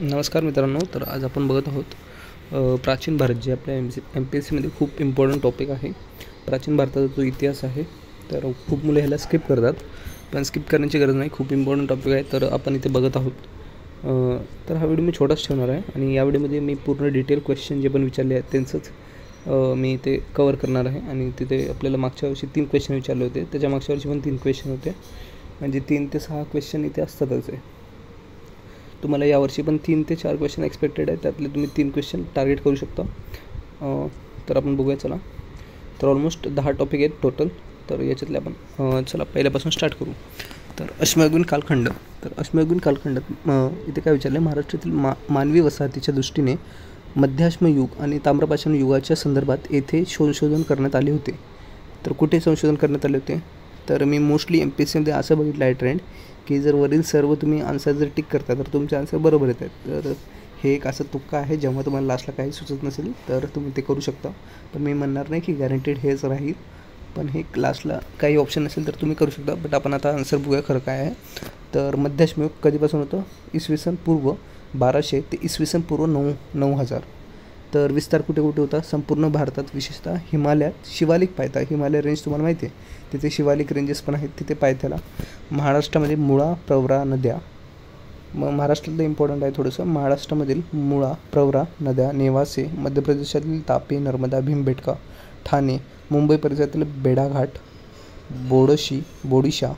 नमस्कार मित्रांनो. तर आज आपण बघत आहोत प्राचीन भारत, जे आपल्या MPSCमध्ये खूप इम्पॉर्टंट टॉपिक आहे. प्राचीन भारताचा जो इतिहास आहे, तर खूप मुलं ह्याला स्किप करतात, पण स्किप करण्याची गरज नाही. खूप इम्पॉर्टंट टॉपिक आहे, तर आपण इथे बघत आहोत. तर हा व्हिडिओ मी छोटाच ठेवणार आहे आणि या व्हिडिओमध्ये मी पूर्ण डिटेल क्वेश्चन जे पण विचारले आहेत त्यांचंच मी ते कवर करणार आहे. आणि तिथे आपल्याला मागच्या वर्षी 3 क्वेश्चन विचारले होते, त्याच्या मागच्या वर्षी पण 3 क्वेश्चन होते, म्हणजे 3 ते 6 क्वेश्चन इथे असतातच आहे. तुम्हाला यावर्षी पण 3 ते 4 क्वेश्चन एक्सपेक्टेड आहे, त्यातले तुम्ही 3 क्वेश्चन टार्गेट करू शकता. तर आपण बघूया. चला, तर ऑलमोस्ट 10 टॉपिक आहेत टोटल. तर याच्यातले आपण चला पहिल्यापासून स्टार्ट करू. तर अश्मयुगीन कालखंड. तर अश्मयुगीन कालखंडात इथे काय विचारलं आहे, महाराष्ट्रातील मानवी वसाहतीच्या दृष्टीने मध्याश्मयुग आणि ताम्रपाषाण युगाच्या संदर्भात येथे संशोधन करण्यात आले होते. तर कुठे संशोधन करण्यात आले होते? तर मी मोस्टली MPSCमध्ये असं बघितलं आहे ट्रेंड, की जर वरील सर्व तुम्ही आन्सर जर टिक करता तर तुमचे आन्सर बरोबर येत आहेत. तर हे एक असं तुक्का आहे, जेव्हा तुम्हाला लास्टला काही सुचत नसेल तर तुम्ही ते करू शकता. पण मी म्हणणार नाही की गॅरंटेड हेच राहील, पण हे लास्टला काही ऑप्शन नसेल तर तुम्ही करू शकता. बट आपण आता आन्सर बघूया खरं काय आहे. तर मध्याश्मयुग कधीपासून होतं? इसवी पूर्व 1200 ते इसवी पूर्व 9000. तर विस्तार कुठे कुठे होता? संपूर्ण भारतात, विशेषतः हिमालयात. शिवालिक पायथा, हिमालय रेंज तुम्हाला माहिती आहे, तिथे शिवालिक रेंजेस पण आहेत तिथे पायथ्याला. महाराष्ट्रामध्ये मुळा, प्रवरा नद्या. मग महाराष्ट्रातलं इम्पॉर्टंट आहे थोडंसं. महाराष्ट्रामधील मुळा, प्रवरा नद्या, नेवासे. मध्य प्रदेशातील तापी, नर्मदा, भीमबेटका, ठाणे. मुंबई परिसरातील बेडाघाट, बोडीशा,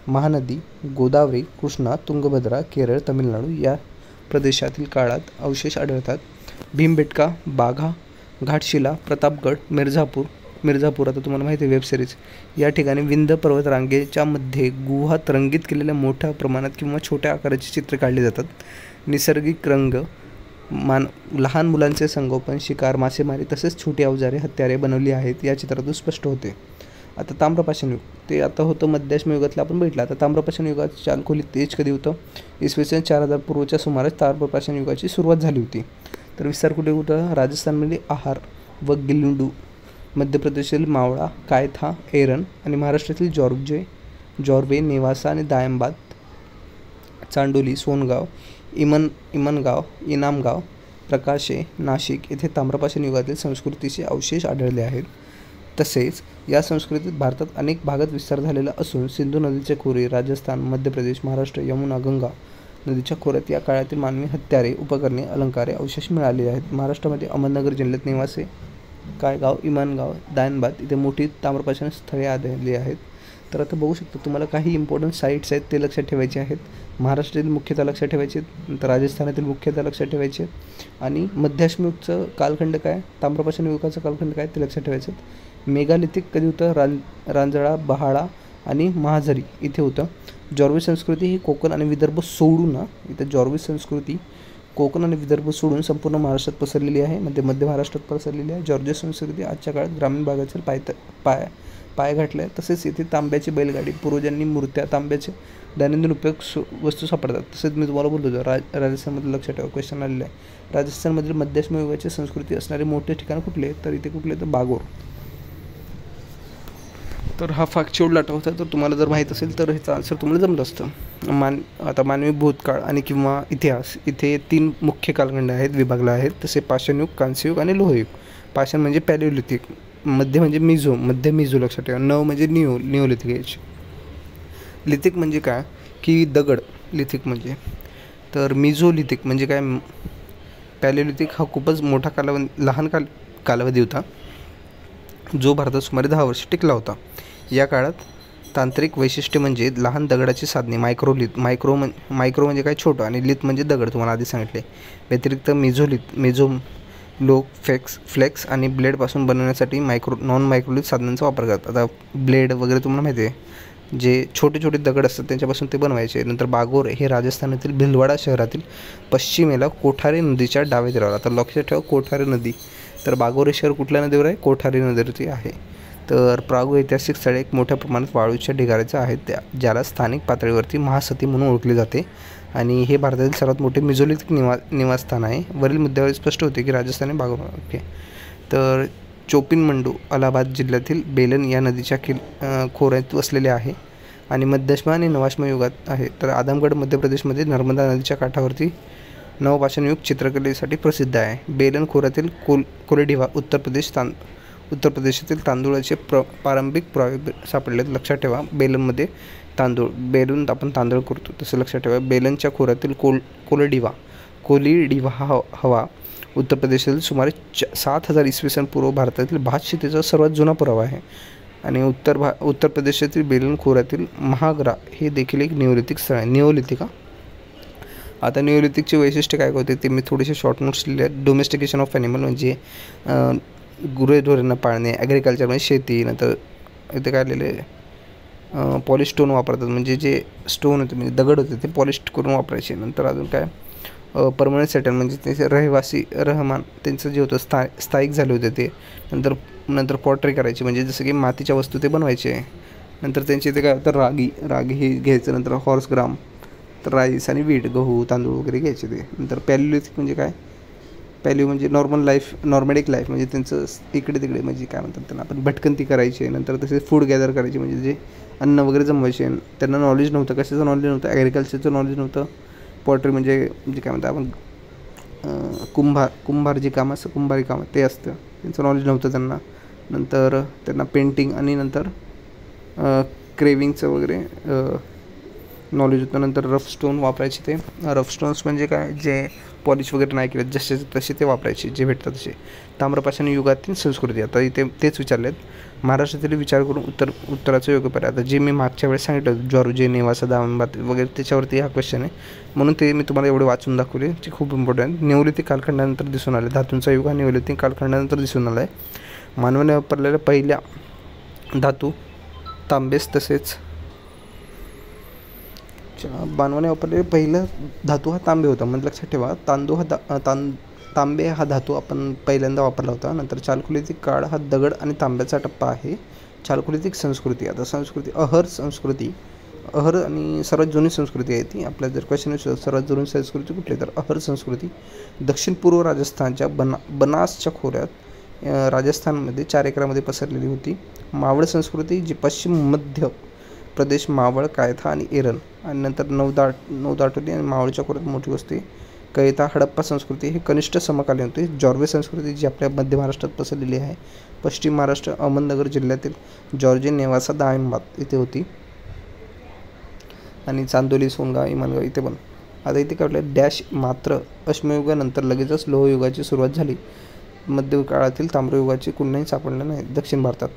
महानदी, गोदावरी, कृष्णा, तुंगभद्रा. केरळ, तमिळनाडू या प्रदेशातील काळात अवशेष आढळतात. भीमबेटका, बाघा, घाटशिला, प्रतापगड, मिर्झापूर आता तुम्हाला माहिती आहे, वेबसिरीज. या ठिकाणी विंध्य पर्वत रांगेच्या मध्ये गुहात रंगीत केलेल्या मोठ्या प्रमाणात किंवा छोट्या आकाराची चित्रे काढली जातात. नैसर्गिक रंग, लहान मुलांचे संगोपन, शिकार, मासेमारी तसेच छोटी अवजारे, हत्यारे बनवली आहेत या चित्रातून स्पष्ट होते. आता ताम्रपाषाण युग, ते आता होतं मध्याश्म युगातलं आपण बघितलं. आता ताम्रपाषाण युगात चालखोलीत तेज कधी होतं? इसवी 4000 पूर्वच्या सुमारास ताम्रपाषाण युगाची सुरुवात झाली होती. तर विस्तार कुठे कुठं? राजस्थानमध्ये आहार व गिल्लुंडू, मध्य प्रदेशातील मावळा, कायथा, एरन आणि महाराष्ट्रातील जॉर्वे, नेवासा आणि दायंबाद, चांडोली, सोनगाव, इमनगाव, इनामगाव, प्रकाशे, नाशिक येथे ताम्रपाषाण युगातील संस्कृतीचे अवशेष आढळले आहेत. तसेच या संस्कृतीत भारतात अनेक भागात विस्तार झालेला असून सिंधू नदीचे खोरे, राजस्थान, मध्य प्रदेश, महाराष्ट्र, यमुना, गंगा नदीच्या खोऱ्यात या काळातील मानवी हत्यारे, उपकरणे, अलंकारे, अवशेष मिळालेले आहेत. महाराष्ट्रामध्ये अहमदनगर जिल्ह्यात नेवासे, कायगाव, इमानगाव, दायनबाद इथे मोठी ताम्रपाषाण स्थळे आढळली आहेत. तर आता बघू शकता, तुम्हाला काही इम्पॉर्टंट साईट्स आहेत ते लक्षात ठेवायचे आहेत. महाराष्ट्रातील मुख्यतः लक्षात ठेवायचे आहेत, नंतर राजस्थानातील मुख्यतः लक्षात ठेवायचे आहेत, आणि मध्याश्मयुगचं कालखंड काय, ताम्रपाषाण युगाचा कालखंड काय ते लक्षात ठेवायचं. मेगालिथिक कधी होतं? रांजळा, बहाळा आणि महाझरी इथे होतं. जॉर्वे संस्कृती ही कोकण आणि विदर्भ सोडून इथं जॉर्वे संस्कृती कोकण आणि विदर्भ सोडून संपूर्ण महाराष्ट्रात पसरलेली आहे, मध्य महाराष्ट्रात पसरलेली आहे. जॉर्जिया संस्कृती आजच्या काळात ग्रामीण भागातील पाय घातले आहे. तसेच इथे तांब्याची बैलगाडी, पूर्वजांनी मूर्त्या, तांब्याचे दैनंदिन उपयोग वस्तू सापडतात. तसेच मी तुम्हाला बोललो होतो राजस्थानमध्ये लक्षात ठेवा, क्वेश्चन आलेलं आहे. राजस्थानमधील मध्याश्म युगाची संस्कृती असणारे मोठे ठिकाण कुठले? तर इथे कुठले? तर बागोर. तर हा फॅक्च्युअल डाटा होता. तर तुम्हाला जर माहीत असेल तर ह्याचा आन्सर तुम्हाला जमलं असतं. आता मानवी भूतकाळ आणि किंवा इतिहास, इथे 3 मुख्य कालखंड आहेत, विभागला आहेत. तसे पाषाणयुग, कांस्ययुग आणि लोहयुग. पाषाण म्हणजे पॅलिओलिथिक, मध्य म्हणजे मध्य मिझो लक्षात ठेवा. नव म्हणजे निओलिथिक एज. लिथिक म्हणजे काय की दगड, लिथिक म्हणजे. तर मिझोलिथिक म्हणजे काय? पॅलिओलिथिक हा खूपच मोठा लहान कालावधी होता, जो भारतात सुमारे 10 वर्ष टिकला होता. या काळात तांत्रिक वैशिष्ट्य म्हणजे लहान दगडाची साधने, मायक्रो म्हणजे काय? छोटं, आणि लिथ म्हणजे दगड, तुम्हाला आधी सांगितले. व्यतिरिक्त मेझो लोक फ्लेक्स आणि ब्लेडपासून बनवण्यासाठी नॉन मायक्रोलिथ साधनांचा वापर करतात. आता ब्लेड वगैरे तुम्हाला माहिती आहे, जे छोटे छोटे दगड असतात त्यांच्यापासून ते बनवायचे. नंतर बागोर हे राजस्थानातील भिलवाडा शहरातील पश्चिमेला कोठारी नदीच्या डाव्या तीरावर. आता लक्षात ठेवा, कोठारी नदी. तर बागोर हे शहर कुठल्या नदीवर आहे? कोठारी नदीवरती आहे. तर प्रागैतिहासिक स्थळे एक मोठ्या प्रमाणात वाळूच्या ढिगाऱ्याचं आहेत, ज्याला स्थानिक पातळीवरती महासती म्हणून ओळखले जाते, आणि हे भारतातील सर्वात मोठे मिझोलिथिक निवासस्थान आहे. वरील मुद्द्यावर स्पष्ट होते की राजस्थान आणि बागोर. ओके. तर चोपिनमंडू अलाहाबाद जिल्ह्यातील बेलन या नदीच्या खोऱ्यात वसलेले आहे, आणि मध्याश्म आणि नवाश्म युगात आहे. तर आदमगड मध्य प्रदेशमध्ये नर्मदा नदीच्या काठावरती नवपाषाण युग चित्रकलेसाठी प्रसिद्ध आहे. बेलन खोऱ्यातील कोलेडिव्हा उत्तर प्रदेशातील तांदूळाचे पारंपरिक प्रयोग सापडलेत. लक्षात ठेवा, बेलनमध्ये बेलून आपण तांदूळ करतो तसं लक्षात ठेवा. बेलनच्या खोऱ्यातील कोलिडिव्हा हवा उत्तर प्रदेशातील सुमारे 7000 इसवी सन पूर्व भारतातील भात शेतीचा सर्वात जुना पुरावा आहे. आणि उत्तर प्रदेशातील बेलन खोऱ्यातील महागरा हे देखील एक निओलिथिक स्थळ आहे. निओलिथिक. आता निओलिथिकचे वैशिष्ट्य काय होते ते मी थोडेसे शॉर्ट नोट्स लिहिले आहेत. डोमेस्टिकेशन ऑफ ॲनिमल म्हणजे गुरेढोरांना पाळणे, ॲग्रिकल्चर म्हणजे शेती. नंतर इथे काय लिहिले, पॉलिश स्टोन वापरतात, म्हणजे जे स्टोन होते म्हणजे दगड होते ते पॉलिश करून वापरायचे. नंतर अजून काय, परमनंट सेटल म्हणजे त्याचे रहिवासी रहमान त्यांचं जे होतं स्थायिक झाले होते ते. नंतर पॉटरी करायची म्हणजे जसं की मातीच्या वस्तू ते बनवायचे. नंतर त्यांचे इथे काय होतं, रागी हे घ्यायचं. नंतर हॉर्स ग्राम, तर राईस आणि वीट, गहू तांदूळ वगैरे घ्यायचे ते. नंतर पॅलिओलिथिक म्हणजे काय, पॅलिओ म्हणजे नॉर्मॅडिक लाईफ म्हणजे त्यांचं इकडे तिकडे म्हणजे काय म्हणतात त्यांना आपण भटकंती करायची. नंतर तसेच फूड गॅदर करायचे म्हणजे जे अन्न वगैरे जमवायचे. त्यांना नॉलेज नव्हतं, कशाचं नॉलेज नव्हतं, ॲग्रिकल्चरचं नॉलेज नव्हतं. पॉटरी म्हणजे काय म्हणतात आपण कुंभारी कामं ते असतं, त्यांचं नॉलेज नव्हतं त्यांना. नंतर त्यांना पेंटिंग आणि नंतर क्रेविंगचं वगैरे नॉलेज होतं. नंतर रफ स्टोन वापरायचे ते. रफ स्टोन्स म्हणजे काय, जे पॉलिश वगैरे नाही केले जसे तसे ते वापरायचे, जे भेटतात तसे. ताम्रपाषाण युगातील संस्कृती, आता इथे तेच विचारलेत. महाराष्ट्रातील विचार करून उत्तराचं योग्य पर्याय. आता जे मी मागच्या वेळेस सांगितलं जॉर्जे, नेवासा, दावणबाद वगैरे त्याच्यावरती हा क्वेश्चन आहे, म्हणून ते मी तुम्हाला एवढे वाचून दाखवले जे खूप इम्पॉर्टंट आहे. निओलिथिक कालखंडानंतर दिसून आले. धातूंचा युग हा निओलिथिक कालखंडानंतर दिसून आला आहे. मानवाने वापरलेल्या पहिल्या धातू तांबेस, तसेच मानवाने वापरलेले पहिलं धातू हा तांबे होता. म्हणजे लक्षात ठेवा, तांबे हा धातू आपण पहिल्यांदा वापरला होता. नंतर चालकोलिथिक काळ हा दगड आणि तांब्याचा टप्पा आहे. चालकोलिथिक संस्कृती, आता संस्कृती अहर आणि सर्वात जुनी संस्कृती आहे ती. आपल्या जर क्वेश्चन सर्वात जुनी संस्कृती कुठली, तर अहर संस्कृती दक्षिण पूर्व राजस्थानच्या बनासच्या खोऱ्यात राजस्थानमध्ये 4 एकरामध्ये पसरलेली होती. मावळ संस्कृती जी पश्चिम मध्य प्रदेश, मावळ, कायथा आणि एरन. आणि नंतर नौदाटोली आणि मावळच्या खोऱ्यात मोठी वस्ती कयता. हडप्पा संस्कृती हे कनिष्ठ समकालीन होते. जॉर्वे संस्कृती जी आपल्या मध्य महाराष्ट्रात पसरलेली आहे. पश्चिम महाराष्ट्र, अहमदनगर जिल्ह्यातील जॉर्जे, नेवासा, दायणबाद इथे होती. आणि चांदोली, सोनगाव, इमानगाव इथे पण. आता इथे काय म्हटलं, डॅश मात्र अश्मयुगानंतर लगेचच लोहयुगाची सुरुवात झाली. मध्य काळातील ताम्रयुगाची कुठेही सापडलं नाही दक्षिण भारतात.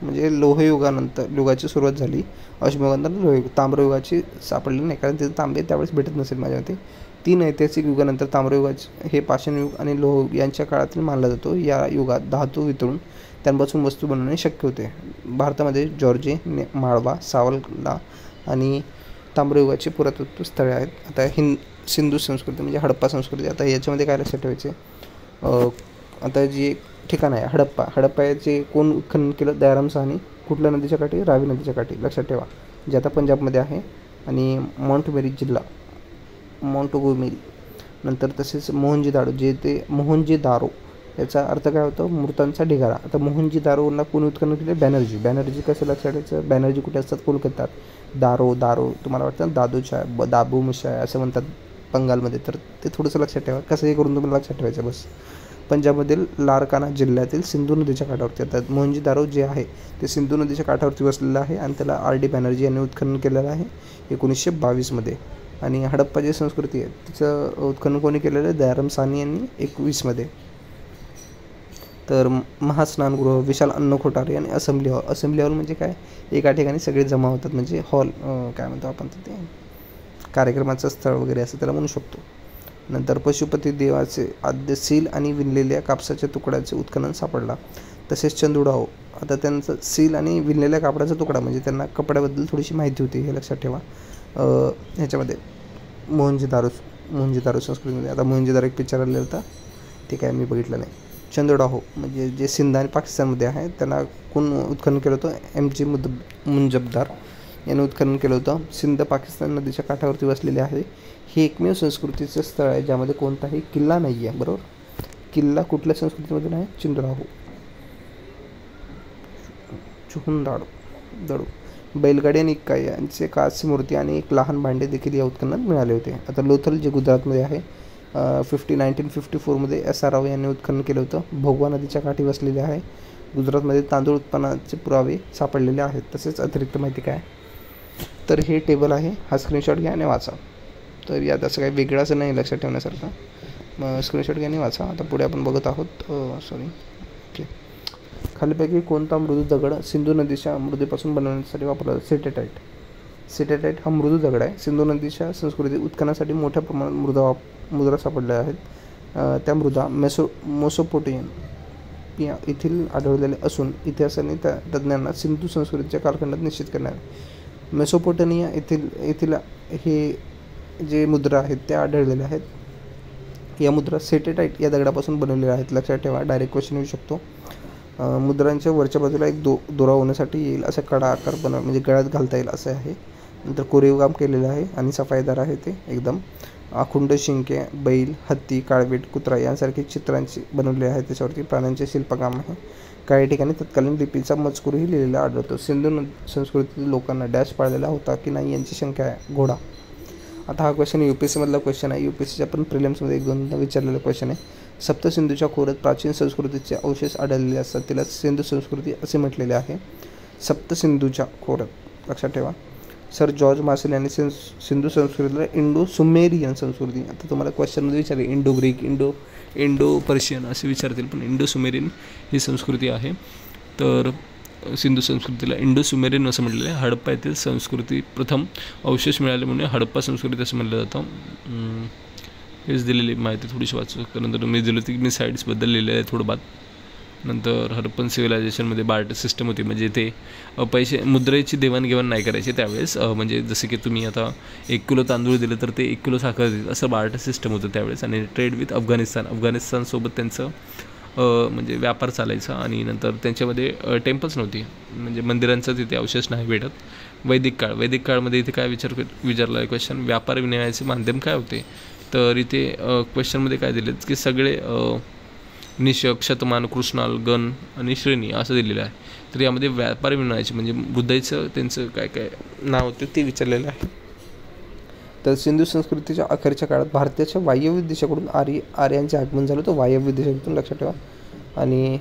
म्हणजे लोहयुगाची सुरुवात झाली. अश्मयुगानंतर लोहयुग, ताम्रयुगाची सापडली नाही, कारण तिथे तांबे त्यावेळेस भेटत नसेल माझ्या मते. 3 ऐतिहासिक युगानंतर ताम्रयुगाचे हे पाषाण युग आणि लोह यांच्या काळातील मानला जातो. या युगात धातू वितळून त्यांपासून वस्तू बनवणे शक्य होते. भारतामध्ये जॉर्जे, माळवा, सावला आणि ताम्रयुगाची पुरातत्व स्थळे आहेत. आता सिंधू संस्कृती म्हणजे हडप्पा संस्कृती. आता याच्यामध्ये काय लक्षात ठेवायचे, आता जी ठिकाण आहे हडप्पा याचे कोण उत्खनन केलं, दयाराम साहनी. कुठल्या नदीच्या काठी, रावी नदीच्या काठी, लक्षात ठेवा, जे आता पंजाबमध्ये आहे. आणि मोंटगोमेरी जिल्हा, नंतर तसेच मोहनजोदारो याचा अर्थ काय होतं, मृतांचा ढिगारा. आता मोहनजोदारोला कोण उत्खनन केलं, बॅनर्जी कसं लक्षात ठेवायचं, बॅनर्जी कुठे असतात, कोलकातात. दारो तुम्हाला वाटतं दाबूमशाय असं म्हणतात बंगालमध्ये, तर ते थोडंसं लक्षात ठेवा. कसंही करून तुम्हाला लक्षात ठेवायचं बस. पंजाबमधील लारकाना जिल्ह्यातील सिंधू नदीच्या काठावरती. आता मोहनजोदारो जे आहे ते सिंधू नदीच्या काठावरती बसलेलं आहे आणि त्याला R.D. बॅनर्जी यांनी उत्खनन केलेलं आहे 1922मध्ये. आणि हडप्पा जी संस्कृती आहे तिचं उत्खनन कोणी केलेलं आहे, दयाराम साहनी यांनी 1921मध्ये. तर महास्नानगृह, विशाल अन्न कोठारी आणि असेंब्ली हॉल म्हणजे काय, एका ठिकाणी सगळे जमा होतात म्हणजे हॉल, काय म्हणतो आपण ते कार्यक्रमाचं स्थळ वगैरे असं त्याला म्हणू शकतो. नंतर पशुपती देवाचे आद्य सील आणि विणलेल्या कापसाच्या तुकड्याचे उत्खनन सापडला. तसेच चंदुडाहो, आता त्यांचं सील आणि विणलेल्या कापडाचा तुकडा म्हणजे त्यांना कपड्याबद्दल थोडीशी माहिती होती, हे लक्षात ठेवा. ह्याच्यामध्ये मोहनजोदारो संस्कृतीमध्ये. आता मोहनजोदारो एक पिक्चर आलेला होता, ते काय मी बघितलं नाही. चंदुडाहो म्हणजे जे सिंध आणि पाकिस्तानमध्ये आहे, त्यांना कोण उत्खनन केलं होतं, M.G. मुंजबदार यांनी उत्खनन केलं होतं. सिंध पाकिस्तान नदीच्या काठावरती वसलेले आहे. हे एकमेव संस्कृतीचं स्थळ आहे ज्यामध्ये कोणताही किल्ला नाही आहे, बरोबर. किल्ला कुठल्या संस्कृतीमध्ये नाही, चंदुडाहो. चुहुंदाडो बैलगाडी आणि इक्का यांचे काचची मूर्ती आणि एक लहान भांडे देखील या उत्खननात मिळाले होते. आता लोथल जे गुजरातमध्ये आहे, 1954मध्ये SR राव यांनी उत्खनन केलं होतं. भोगवा नदीच्या काठी वसलेले आहे. गुजरातमध्ये तांदूळ उत्पन्नाचे पुरावे सापडलेले आहेत. तसेच अतिरिक्त माहिती काय, तर हे टेबल आहे, हा स्क्रीनशॉट घ्या आणि वाचा. तर यात असं काही वेगळं असं नाही लक्षात ठेवण्यासारखं, मग स्क्रीनशॉट घ्या आणि वाचा. आता पुढे आपण बघत आहोत, ओके. खालीपैकी कोणता मृदू दगड सिंधू नदीच्या मृदेपासून बनवण्यासाठी वापरला जातो? सेटेटाईट हा मृदू दगड आहे. सिंधू नदीच्या संस्कृती उत्खननासाठी मोठ्या प्रमाणात मुद्रा सापडल्या आहेत. त्या मृदा मेसोपोटेमिया येथील आढळलेल्या असून इतिहासाने त्या तज्ज्ञांना सिंधू संस्कृतीच्या कालखंडात निश्चित करणार आहे. मेसोपोटेमिया येथील हे जे मुद्रा आहेत त्या आढळलेल्या आहेत. या मुद्रा सेटेटाईट या दगडापासून बनवलेल्या आहेत. लक्षात ठेवा, डायरेक्ट क्वेश्चन येऊ शकतो. मुद्रांच्या वरच्या बाजूला एक दोरा होण्यासाठी येईल असा कडा आकार म्हणजे गळ्यात घालता येईल असं आहे. नंतर कोरीव काम केलेलं आहे आणि सफाईदार आहे ते एकदम. अखंड शिंके, बैल, हत्ती, काळवीट, कुत्रा यांसारखे चित्रांची बनवले आहेत. त्याच्यावरती प्राण्यांचे शिल्पकाम आहे. काही ठिकाणी तत्कालीन लिपीचा मजकूरही लिहिलेला आढळतो. सिंधू संस्कृतीतील लोकांना डॅश पाळलेला होता की नाही यांची शंका आहे. घोडा. आता हा क्वेश्चन UPSCमधला क्वेश्चन आहे. UPSCच्या पण प्रिलिम्समध्ये एक दोनदा विचारलेला क्वेश्चन आहे. सप्तसिंधूच्या खोऱ्यात प्राचीन संस्कृतीचे अवशेष आढळलेले असतात, तिला सिंधू संस्कृती असे म्हटलेले आहे. सप्तसिंधूच्या खोऱ्यात लक्षात ठेवा. सर जॉर्ज मार्शल यांनी सिंधू संस्कृतीला इंडो सुमेरियन संस्कृती, आता तुम्हाला क्वेश्चनमध्ये विचारले इंडो ग्रीक, इंडो पर्शियन असे विचारतील, पण इंडो सुमेरियन ही संस्कृती आहे. तर सिंधू संस्कृतीला इंडो सुमेरियन असं म्हटलेलं आहे. हडप्पा येथील संस्कृती प्रथम अवशेष मिळाले म्हणून हडप्पा संस्कृती असं म्हटलं जातं. हेच दिलेली माहिती थोडीशी वाचू. त्यानंतर मी दिलं होती मी साईड्सबद्दल लिहिलेलं आहे थोडं बात. नंतर हडप्पन सिव्हिलायझेशनमध्ये बार्टर सिस्टम होती, म्हणजे ते पैसे मुद्रेची देवाणघेवाण नाही करायचे त्यावेळेस. म्हणजे जसं की तुम्ही आता 1 किलो तांदूळ दिलं तर ते 1 किलो साखर देईल, असं बार्टर सिस्टम होतं त्यावेळेस. आणि ट्रेड विथ अफगाणिस्तानसोबत त्यांचं म्हणजे व्यापार चालायचा. आणि नंतर त्यांच्यामध्ये टेम्पल्स नव्हती, म्हणजे मंदिरांचं तिथे अवशेष नाही भेटत. वैदिक काळमध्ये इथे काय विचारला आहे क्वेश्चन, व्यापार विनिमयाचे माध्यम काय होते? तर इथे क्वेश्चनमध्ये काय दिले की सगळे निशक, शतमान, कृष्णाल, गण आणि श्रेणी असं दिलेलं आहे. तर यामध्ये व्यापार विनिमयाचे म्हणजे बुद्धाचं त्यांचं काय काय नाव होतं ते विचारलेलं आहे. तर सिंधू संस्कृतीच्या अखेरच्या काळात भारताच्या वायव्य देशाकडून आर्यांचे आगमन झालं होतं. वायव्य देशातून लक्षात ठेवा. आणि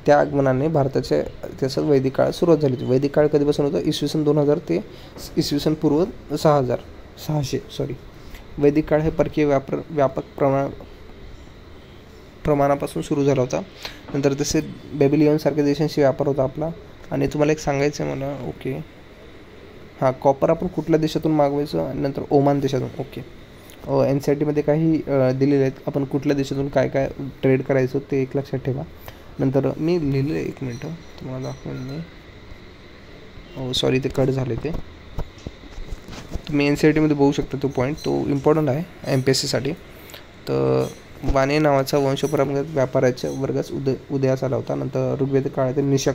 त्या आगमनाने भारताच्या इतिहासात वैदिक काळ सुरुवात झाली होती. वैदिक काळ कधीपासून होतं? इसवी 2000 ते इसवी पूर्व 600. वैदिक काळ हे परकीय व्यापक प्रमाणापासून सुरू झाला होता. नंतर तसे बेबिलियनसारख्या देशांशी व्यापार होता आपला. आणि तुम्हाला एक सांगायचं आहे मला, ओके हां, कॉपर आपण कुठल्या देशातून मागवायचं आणि नंतर ओमान देशातून. ओके, NCERTमध्ये काही दिलेले आहेत, आपण कुठल्या देशातून काय काय ट्रेड करायचं ते एक लक्षात ठेवा. नंतर मी लिहिलेलं आहे, 1 मिनटं तुम्हाला दाखवेन मी. सॉरी, ते कट झाले. ते तुम्ही NCERTमध्ये बघू शकता तो पॉईंट, तो इम्पॉर्टंट आहे MPSCसाठी. तर वाणे नावाचा वंशपरंपरागत व्यापाराच्या वर्गास उदयास आला होता. नंतर ऋग्वेद काळातील निशक,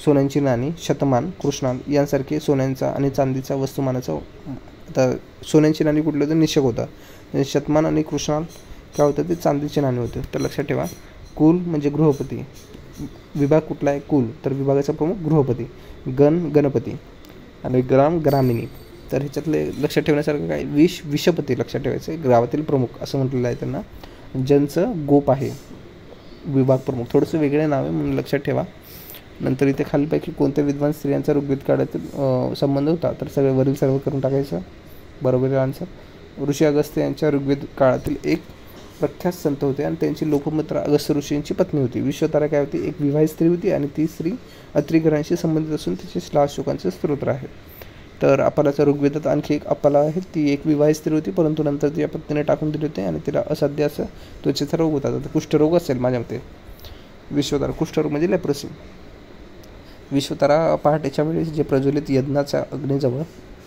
सोन्यांची नाणी, शतमान, कृष्णाल यांसारखे सोन्यांचा आणि चांदीचा वस्तुमानाचा. आता सोन्यांची नाणी कुठलं होतं? निशक होता. शतमान आणि कृष्णाल काय होतं? ते चांदीचे नाणे होते. तर लक्षात ठेवा. कुल म्हणजे गृहपती. विभाग कुठला आहे? कुल. तर विभागाचा प्रमुख गृहपती. गण गणपती आणि ग्राम ग्रामिणी. तर ह्याच्यातले लक्षात ठेवण्यासारखं काय? विषपती लक्षात ठेवायचं आहे, गावातील प्रमुख असं म्हटलेलं आहे त्यांना. ज्यांचं गोप आहे विभाग प्रमुख, थोडंसं वेगळे नाव आहे म्हणून लक्षात ठेवा. नंतर इथे खालीपैकी कोणत्या विद्वान स्त्रियांचा ऋग्वेद काळातील संबंध होता? तर सगळे वरील सर्व करून टाकायचं. बरोबर आन्सर. ऋषी अगस्त्य यांच्या ऋग्वेद काळातील एक प्रख्यात संत होते आणि त्यांची लोपमुद्रा अगस्त्य ऋषींची पत्नी होती. विश्वतारा काय होती? एक विवाहित स्त्री होती आणि ती स्त्री अत्री ग्रहांशी संबंधित असून तिचे श्लाघशोकांचे स्तोत्र आहे. तर अपालाच्या ऋग्वेदात आणखी एक अपाला आहे, ती एक विवाहित स्त्री होती, परंतु नंतर ती पत्नीने टाकून दिली होती आणि तिला असाध्य असं त्वचेचा रोग होता. तर कुष्ठरोग असेल माझ्या मते. विश्वतारा, कुष्ठरोग म्हणजे लेप्रसी. विश्वतारा पहाटेच्या वेळेस जे प्रज्वलित यज्ञाच्या अग्नीजवळ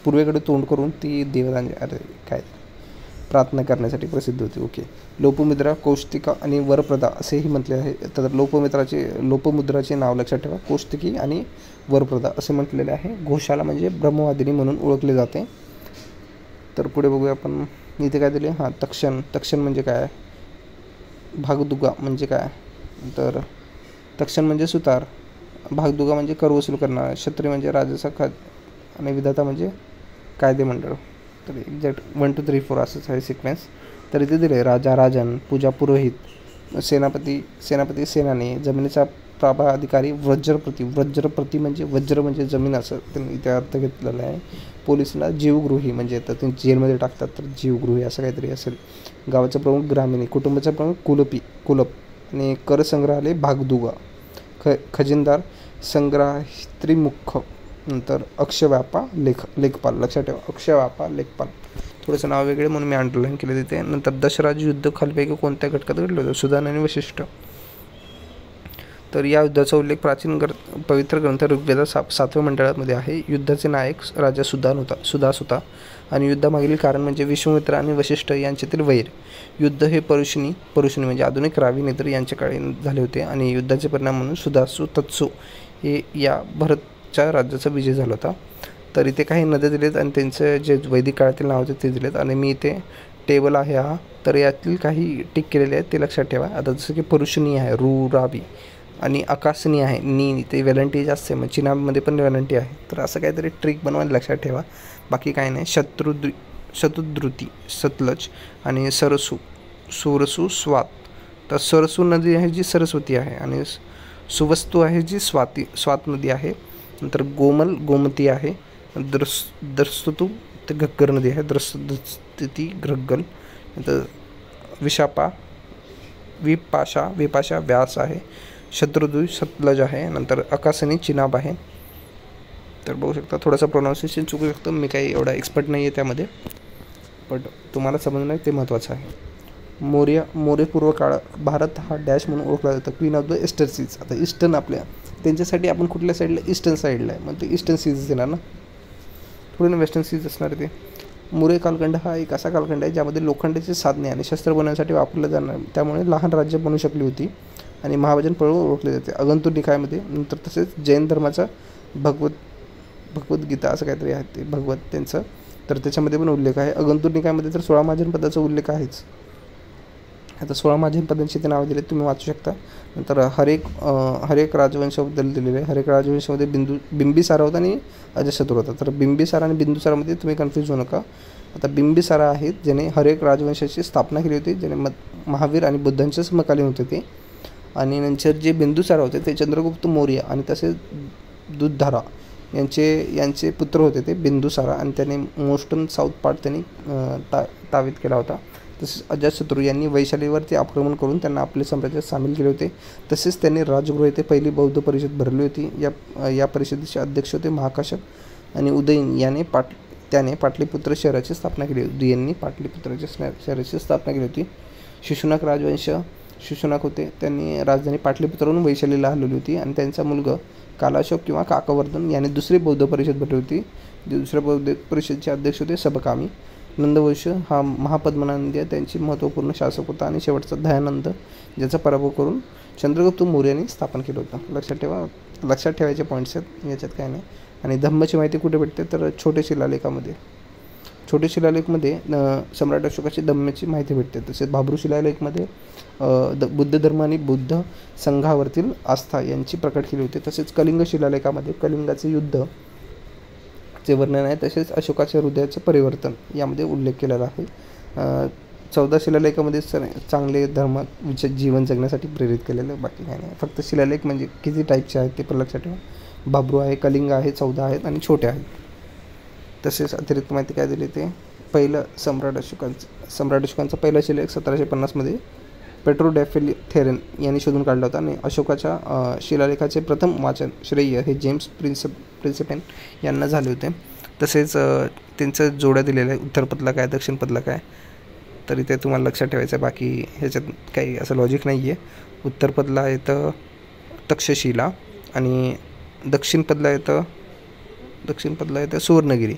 पूर्वेकडे तोंड करून ती प्रार्थना करण्यासाठी प्रसिद्ध होती. ओके. लोपमुद्रा, कौष्टिका आणि वरप्रदा असेही म्हटले आहे. तर लोपमुद्राचे नाव लक्षात ठेवा. कौष्टिकी आणि वरप्रदा असे म्हटलेले आहे. घोषाला म्हणजे ब्रह्मवादिनी म्हणून ओळखले जाते. तर पुढे बघूया आपण. इथे काय दिले? हां, तक्षण म्हणजे काय? भागदुगा म्हणजे काय? तर तक्षण म्हणजे सुतार, भागदुगा म्हणजे कर वसूल करणारा, क्षत्रिय म्हणजे राजाचा आणि विधाता म्हणजे कायदे मंडळ. तर एक्झॅक्ट 1 2 3 4 असंच आहे सिक्वेन्स. तर इथे दिले राजा राजन, पूजा पुरोहित, सेनापती सेनानी, जमिनीचा ताबा अधिकारी वज्रप्रती. वज्रप्रती म्हणजे वज्र म्हणजे जमीन असं त्यांनी इथे अर्थ घेतलेला आहे. पोलिसला जीवगृही म्हणजे तर ते जेलमध्ये टाकतात तर जीवगृही असं काहीतरी असेल. गावाचा प्रमुख ग्रामिणी, कुटुंबाचा प्रमुख कुलप आणि कर संग्रहालय भागदुगा. खजिनदार संग्रहित्री मुख्य. नंतर अक्षव्यापा लेखपाल. लक्षात ठेवा अक्षव्यापा लेखपाल. थोडंसं नाव वेगळे म्हणून मी अंडरलाईन केले तिथे. नंतर दशराज युद्ध खालीलपैकी कोणत्या घटकात घडलं होतं? सुदान आणि वशिष्ठ. तर या युद्धाचा उल्लेख प्राचीन पवित्र ग्रंथ ऋग्वेदात 7व्या मंडळामध्ये आहे. युद्धाचे नायक राजा सुदास होता आणि युद्धामागील कारण म्हणजे विश्वामित्र आणि वशिष्ठ यांच्यातील वैर. युद्ध हे परुषणी म्हणजे आधुनिक रावी नेत्र यांच्या काळी झाले होते आणि युद्धाचे परिणाम म्हणून सुदासू तत्सू हे या भरतच्या राज्याचा विजय झाला होता. तर इथे काही नद्या दिलेत आणि त्यांचं जे वैदिक काळातील नाव होते ते दिलेत आणि मी इथे टेबल आहे हा. तर यातील काही टिक केलेले आहेत ते लक्षात ठेवा. आता जसं की परुषणी आहे रावी आणि आकाशनी आहे नी, ते वेलंटी जास्त आहे. मग चिनाबमध्ये पण वेलंटी आहे. तर असं काहीतरी ट्रिक बनवायला लक्षात ठेवा. बाकी काही नाही. शतुद्रुती सतलज आणि सुरसू स्वात. तर सरसू नदी आहे जी सरस्वती आहे आणि सुवस्तू आहे जी स्वात नदी आहे. नंतर गोमती आहे. द्रस्तुतू ते घग्गर नदी आहे. द्रस्तुती घग्गल. नंतर विपाशा व्यास आहे. शत्रुद्वी सतलज आहे. नंतर अकासनी चिनाब आहे. तर बघू शकता थोडंसं प्रोनाऊन्सिएशन चुकू शकतं. मी काही एवढा एक्सपर्ट नाही आहे त्यामध्ये, बट तुम्हाला समजणं ते महत्त्वाचं आहे. मौर्य पूर्व काळ भारत हा डॅश म्हणून ओळखला जातो. Queen of the eastern seas. आता ईस्टर्न आपल्या त्यांच्यासाठी आपण कुठल्या साईडला ईस्टर्न साईडला आहे मग ते ईस्टर्न सीज येणार ना, थोडी ना वेस्टर्न सीज असणार आहे ते. मौर्य कालखंड हा एक असा कालखंड आहे ज्यामध्ये लोखंडाची साधने आणि शस्त्र बनवण्यासाठी वापरलं जाणार, त्यामुळे लहान राज्य बनू शकली होती आणि महावजन पळून ओळखले जाते. अगंतुर निकायमध्ये नंतर तसेच जैन धर्माचा भगवद्गीता असं काहीतरी आहे ते भगवत त्यांचं, तर त्याच्यामध्ये पण उल्लेख आहे. अगंतुर निकायमध्ये तर 16 महाजन पदाचा उल्लेख आहेच. आता 16 महाजन पदांची ते नावं दिले तुम्ही वाचू शकता. नंतर हरेक राजवंशाबद्दल दिलेले आहे. हरेक राजवंशामध्ये बिंबिसारा होता आणि अजातशत्रू होता. तर बिंबिसारा आणि बिंदुसारामध्ये तुम्ही कन्फ्यूज होऊ नका. आता बिंबिसारा आहेत ज्याने हरेक राजवंशाची स्थापना केली होती, ज्याने महावीर आणि बुद्धांच्या समकालीन होते ते. आणि नंतर जे बिंदुसारा होते ते चंद्रगुप्त मौर्य आणि तसेच दुधधारा यांचे पुत्र होते ते बिंदुसारा, आणि त्याने मोस्टन साऊथ पार्ट त्यांनी ताब्यात केला होता. तसेच अजातशत्रू यांनी वैशालीवरती आक्रमण करून त्यांना आपले साम्राज्यात सामील केले होते. तसेच त्यांनी राजगृह येथे पहिली बौद्ध परिषद भरली होती. या परिषदेचे अध्यक्ष होते महाकाशक आणि उदयन त्याने पाटलीपुत्र शहराची स्थापना केली होती. उदयननी पाटलीपुत्राच्या शहराची स्थापना केली होती. शिशुनाग होते, त्यांनी राजधानी पाटलीपुत्रावरून वैशालीला हलवली होती आणि त्यांचा मुलगा कालाशोक किंवा काकवर्धन याने दुसरी बौद्ध परिषद भरली होती. दुसऱ्या बौद्ध परिषदेचे अध्यक्ष होते सबकामी. नंदवंश हा महापद्मनंद त्यांची महत्त्वपूर्ण शासक होता आणि शेवटचा दयानंद ज्याचा पराभव करून चंद्रगुप्त मौर्याने स्थापन केलं होतं. लक्षात ठेवायचे पॉईंट्स आहेत याच्यात काय नाही. आणि धम्मची माहिती कुठे भेटते तर छोटे शिलालेखामध्ये सम्राट अशोकाची धम्माची माहिती भेटते. तसेच भाब्रू शिलालेखमध्ये बुद्ध धर्म आणि बुद्ध संघावरील आस्था यांची प्रकट केली होती. तसेच कलिंग शिलालेखामध्ये कलिंगाचे युद्ध चे वर्णन आहे. तसेच अशोकाच्या हृदयाचे परिवर्तन यामध्ये उल्लेख केलेला आहे. 14 शिलालेखामध्ये चांगले धर्म जीवन जगण्यासाठी प्रेरित केलेलं, बाकी काय नाही. फक्त शिलालेख म्हणजे किती टाईपचे आहेत ते पण लक्षात ठेवा. भाब्रू आहे, कलिंग आहे, 14 आहेत आणि छोटे आहेत. तसेच अतिरिक्त माहिती काय दिली ते पहिलं सम्राट अशोकांचा पहिला शिलालेख 1750 पेट्रो डेफिलिथेरन यांनी शोधून काढला होता आणि अशोकाच्या शिलालेखाचे प्रथम वाचन श्रेय हे जेम्स प्रिन्सिपेन यांना झाले होते. तसेच त्यांचं जोड्या दिलेल्या आहे, उत्तरपदला काय दक्षिणपदला काय, तर इथे तुम्हाला लक्षात ठेवायचं आहे. बाकी ह्याच्यात काही असं लॉजिक नाही आहे. उत्तरपदला येतं तक्षशिला आणि दक्षिणपदला येतं सुवर्णगिरी.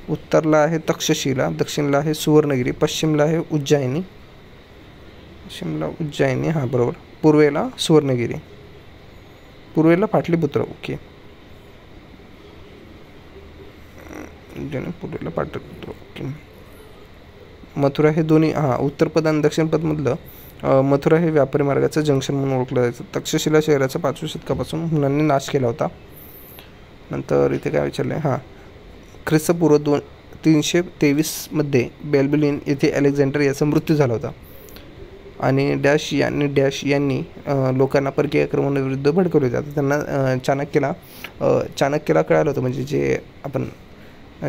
उत्तरला आहे तक्षशिला, दक्षिणला आहे सुवर्णगिरी, पश्चिमला आहे उज्जैनी, हां बरोबर. पूर्वेला सुवर्णगिरी, पूर्वेला पाटलीपुत्र. ओके, पूर्वेला पाटलीपुत्र. ओके. मथुरा हे दोन्ही उत्तरपद आणि दक्षिणपदमधलं मथुरा हे व्यापारी मार्गाचं जंक्शन म्हणून ओळखलं जायचं. तक्षशिला शहराचा 5व्या शतकापासून हुनांनी नाश केला होता. नंतर इथे काय विचारलं आहे ख्रिस्तपूर्व 323मध्ये बेल्बिलिन येथे अलेक्झांडर याचा मृत्यू झाला होता. आणि डॅश यांनी लोकांना परकीय आक्रमणाविरुद्ध भडकवले होते. आता त्यांना चाणक्यला कळालं होतं, म्हणजे जे आपण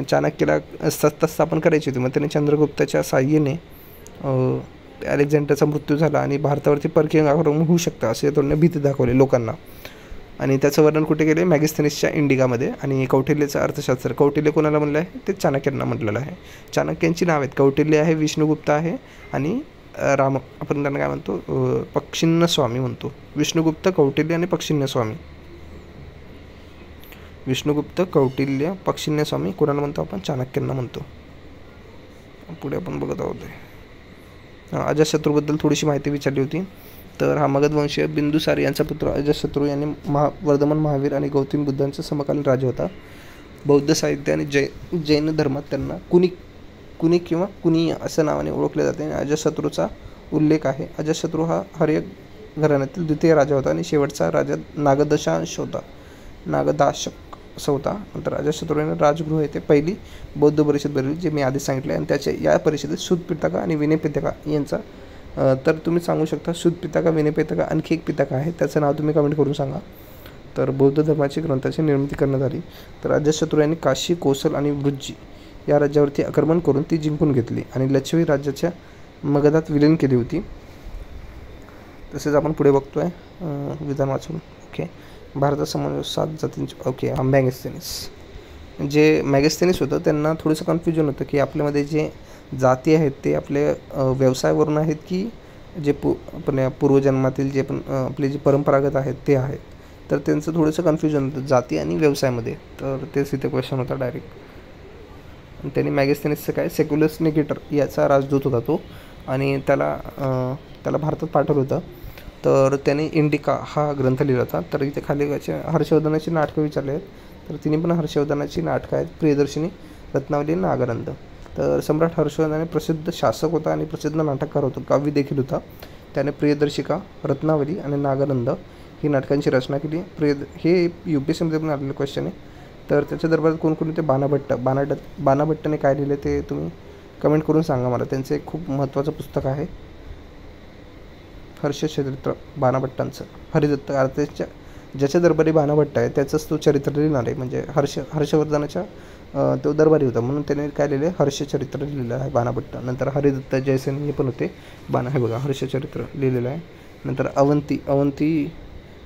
चाणक्यला सत्ता स्थापन करायची होती. मग त्याने चंद्रगुप्ताच्या साह्याने अलेक्झांडरचा मृत्यू झाला आणि भारतावरती परकीय आक्रमण होऊ शकतं असे त्यांनी भीती दाखवली लोकांना. आणि त्याचं वर्णन कुठे केले? मॅगस्थेनिसच्या इंडिकामध्ये. आणि कौटिल्यचं अर्थशास्त्र, कौटिल्य कोणाला म्हणलं आहे? ते चाणक्यांना म्हटलेलं आहे. चाणक्यांची नाव आहेत, कौटिल्य आहे, विष्णुगुप्त आहे आणि आपण त्यांना काय म्हणतो? पक्षिन्नस्वामी म्हणतो. विष्णुगुप्त, कौटिल्य आणि पक्षिन्नस्वामी. विष्णुगुप्त, कौटिल्य, पक्षिन्नस्वामी कोणाला म्हणतो आपण? चाणक्यांना म्हणतो. पुढे आपण बघत आहोत. अजातशत्रूबद्दल थोडीशी माहिती विचारली होती. तर हा मगध वंशीय बिंदुसार यांचा पुत्र अजातशत्रू यांनी वर्धमान महावीर आणि गौतम बुद्धांचा समकालीन राजा होता. बौद्ध साहित्य आणि जैन धर्मात त्यांना कुनी किंवा कुनीय असं नावाने ओळखले जाते. आणि अजातशत्रूचा उल्लेख आहे. अजातशत्रू हा हर्य घराण्यातील द्वितीय राजा होता आणि शेवटचा राजा नागदशांश होता. नंतर अजातशत्रू यांनी राजगृह येथे पहिली बौद्ध परिषद भरली, जे मी आधी सांगितले. आणि या परिषदेत शुद्ध पिताका आणि विनय पिताका यांचा तर तुम्ही सांगू शकता शुद्ध पिताका, विनय पिताका, आणखी एक पिताका आहे, त्याचं नाव तुम्ही कमेंट करून सांगा. तर बौद्ध धर्माची ग्रंथाची निर्मिती करण्यात आली. तर अजातशत्रू यांनी काशी, कोसल आणि वृज्जी या राज्यावरती आक्रमण करून ती जिंकून घेतली आणि लक्षवी राज्याच्या मगधात विलीन केली होती. तसेच आपण पुढे बघतोय विधान वाचून. ओके, भारतात समाज 7 जातींचे. ओके, हा मॅगस्थेनिस होतं, त्यांना थोडंसं कन्फ्युजन होतं की आपल्यामध्ये जे जाती आहेत ते आपले व्यवसायावरून आहेत की जे आपल्या पूर्वजन्मातील जे पण आपले जे परंपरागत आहेत ते आहेत. तर त्यांचं थोडंसं कन्फ्युजन होतं जाती आणि व्यवसायामध्ये. तर तेच इथे क्वेश्चन होता डायरेक्ट. त्यांनी मॅगस्थेनिसचं काय सेक्युलस निकेटर याचा राजदूत होता तो, आणि त्याला भारतात पाठवलं होतं. तर त्याने इंडिका हा ग्रंथ लिहिला होता. तर इथे खाली हर्षवर्धनाची नाटकं विचारले आहेत. तर तिने पण हर्षवर्धनाची नाटकं आहेत, प्रियदर्शिनी, रत्नावली, नागानंद. तर सम्राट हर्षवर्धन प्रसिद्ध शासक होता आणि प्रसिद्ध नाटककार होता, काव्य देखील होता. त्याने प्रियदर्शिका, रत्नावली आणि नागानंद ही नाटकांची रचना केली. हे UPSCमध्ये पण आलेलं क्वेश्चन आहे. तर त्याच्या दरबारात कोण होते? बाणाभट्टाने काय लिहिले ते तुम्ही कमेंट करून सांगा मला. त्यांचं एक खूप महत्त्वाचं पुस्तक आहे हर्षचरित्र बाणाभट्टांचं. हरिदत्त आरतेच्या ज्याच्या दरबारी बाणाभट्ट आहे त्याचंच तो चरित्र लिहिणार आहे. म्हणजे हर्षवर्धनाच्या तो दरबारी होता म्हणून त्याने काय लिहिले? हर्षचरित्र लिहिलेलं आहे बाणाभट्ट. नंतर हरिदत्त जयसेन हे पण होते. हे बघा हर्षचरित्र लिहिलेलं आहे. नंतर अवंती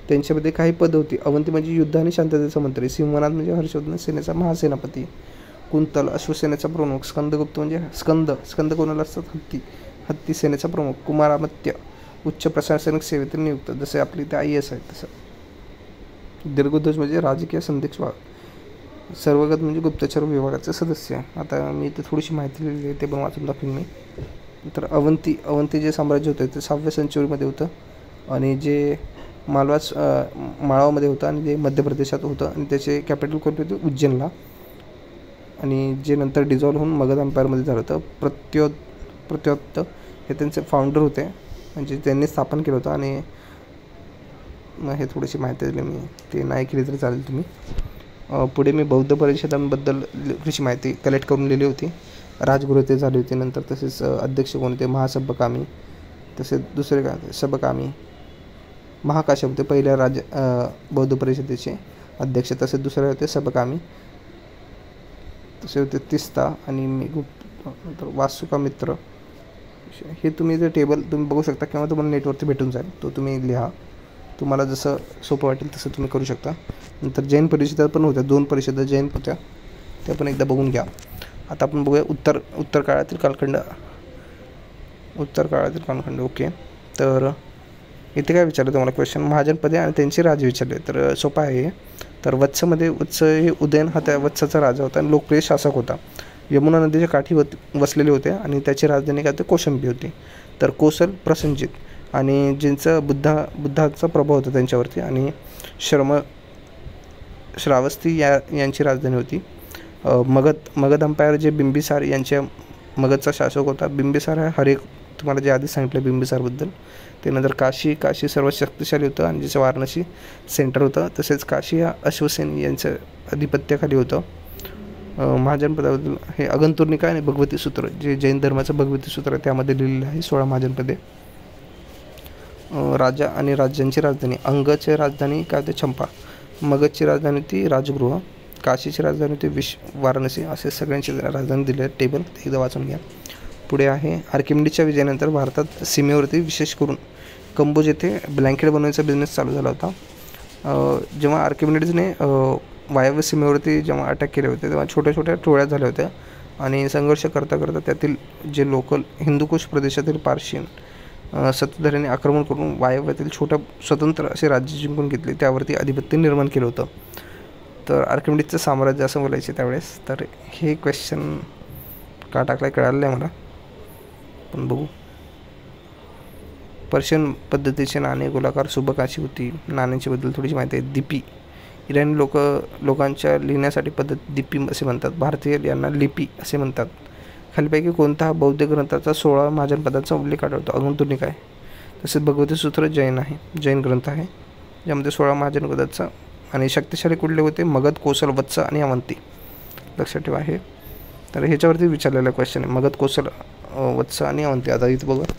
त्यांच्यामध्ये काही पद होती. अवंती म्हणजे युद्ध आणि शांततेचा मंत्री. सिंहनाथ म्हणजे हर्षवर्धन सेनेचा महासेनापती. कुंतल अश्वसेनेचा प्रमुख. स्कंदगुप्त म्हणजे स्कंद कोणाला असतात? हत्ती सेनेचा प्रमुख. कुमारामत्य उच्च प्रशासनिक सेवेत नियुक्त, जसे आपली ते IAS आहेत तसं. दीर्घध्वज म्हणजे राजकीय संदेश सर्वगत म्हणजे गुप्तचर विभागाचे सदस्य. आता मी इथे थोडीशी माहिती लिहिली आहे, ते पण वाचून दाखवेन मी. तर अवंती जे साम्राज्य होतं ते 6व्या सेंचुरीमध्ये होतं आणि जे माळवामध्ये होतं आणि जे मध्य प्रदेशात होतं आणि त्याचे कॅपिटल कोणते होते? उज्जैनला. आणि जे नंतर डिझॉल्व्ह होऊन मगध एम्पायरमध्ये झालं होतं. प्रत्योत्त हे त्यांचे फाउंडर होते, म्हणजे त्यांनी स्थापन केलं होतं. आणि हे थोडीशी माहिती दिली मी, ते नाही केली तरी चालेल तुम्ही. पुढे मी बौद्ध परिषदांबद्दल थोडीशी माहिती कलेक्ट करून लिहिली होती. राजगृह ते झाली होती. नंतर तसेच अध्यक्ष कोणते? महासब्बकामी. तसेच दुसरे काय? सबकामी. महाकाश्यप होते पहिल्या बौद्ध परिषदेचे अध्यक्ष. तसेच दुसरे होते सबकामी. तसे होते तिस्ता आणि नंतर वासुकामित्र. हे तुम्ही जे टेबल तुम्ही बघू शकता किंवा तुम्हाला नेटवरती भेटून जाईल, तो तुम्ही लिहा. तुम्हाला जसं सोपं वाटेल तसं तुम्ही करू शकता. नंतर जैन परिषदा पण होत्या, 2 परिषदा जैन होत्या, त्या पण एकदा बघून घ्या. आता आपण बघूया उत्तर काळातील कालखंड. ओके, तर इथे काय विचारलं तुम्हाला क्वेश्चन? महाजनपदे आणि त्यांचे राजे विचारले. तर सोपं आहे. तर वत्स हे उदयन हा त्या वत्साचा राजा होता आणि लोकप्रिय शासक होता. यमुना नदीच्या काठी वसलेले होते आणि त्याची राजधानी काय? कोशंबी होती. तर कोसल प्रसंजित आणि ज्यांचं बुद्धाचा प्रभाव होता त्यांच्यावरती. आणि श्रावस्ती यांची राजधानी होती. मगध अंपायर जे बिंबिसार यांच्या मगधचा शासक होता. बिंबिसार हा तुम्हाला जे आधी सांगितलं बिंबिसारबद्दल. त्यानंतर काशी सर्वात शक्तिशाली होतं आणि जिचं वाराणसी सेंटर होतं. तसेच काशी हा अश्वसेन यांचं आधिपत्याखाली होतं. महाजनपदाबद्दल हे अगंतुर्निका आणि भगवती सूत्र, जे जैन धर्माचं भगवती सूत्र आहे त्यामध्ये लिहिलेलं आहे 16 महाजनपदे. राजा आणि राज्यांची राजधानी. अंगची राजधानी काय होते? चंपा. मगधची राजधानी ती राजगृह. काशीची राजधानी ती वाराणसी. असे सगळ्यांची राजधानी दिली आहे. टेबल एकदा वाचून घ्या. पुढे आहे आर्किमिडीजच्या विजयानंतर भारतात सीमेवरती विशेष करून कंबोज येथे ब्लँकेट बनवण्याचा बिझनेस चालू झाला होता. जेव्हा आर्किमिडीजने वायव्य सीमेवरती जेव्हा अटॅक केले होते तेव्हा छोट्या छोट्या टोळ्या झाल्या होत्या आणि संघर्ष करता करता त्यातील जे लोकल हिंदुकुश प्रदेशातील पार्शियन सत्ताधाऱ्यांनी आक्रमण करून वायव्यातील छोट्या स्वतंत्र असे राज्य जिंकून घेतले, त्यावरती आधिपत्य निर्माण केलं होतं. तर आर्किमिडीजचं साम्राज्य असं बोलायचे त्यावेळेस. तर हे क्वेश्चन का टाकला कळालं नाही मला, पण बघू. पर्शियन पद्धतीचे नाणे गोलाकार सुबक अशी होती. नाण्यांची बद्दल थोडीशी माहिती आहे. दिपी. इराणी लोकांच्या लिहिण्यासाठी पद्धत दिपी असे म्हणतात. भारतीय यांना लिपी असे म्हणतात. खालीपैकी कोणता बौद्ध ग्रंथाचा 16 महाजनपदांचा उल्लेख आढळतो? अगंतुर्निका आहे. तसेच भगवती सूत्र जैन आहे, जैन ग्रंथ आहे ज्यामध्ये 16 महाजनपदांचा. आणि शक्तिशाली कुठले होते? मगध, कोसल, वत्स आणि अवंती. लक्षात ठेवा हे. तर ह्याच्यावरती विचारलेला क्वेश्चन आहे, मगध, कोसल, वत्स आणि अवंती. आता इथं बघा,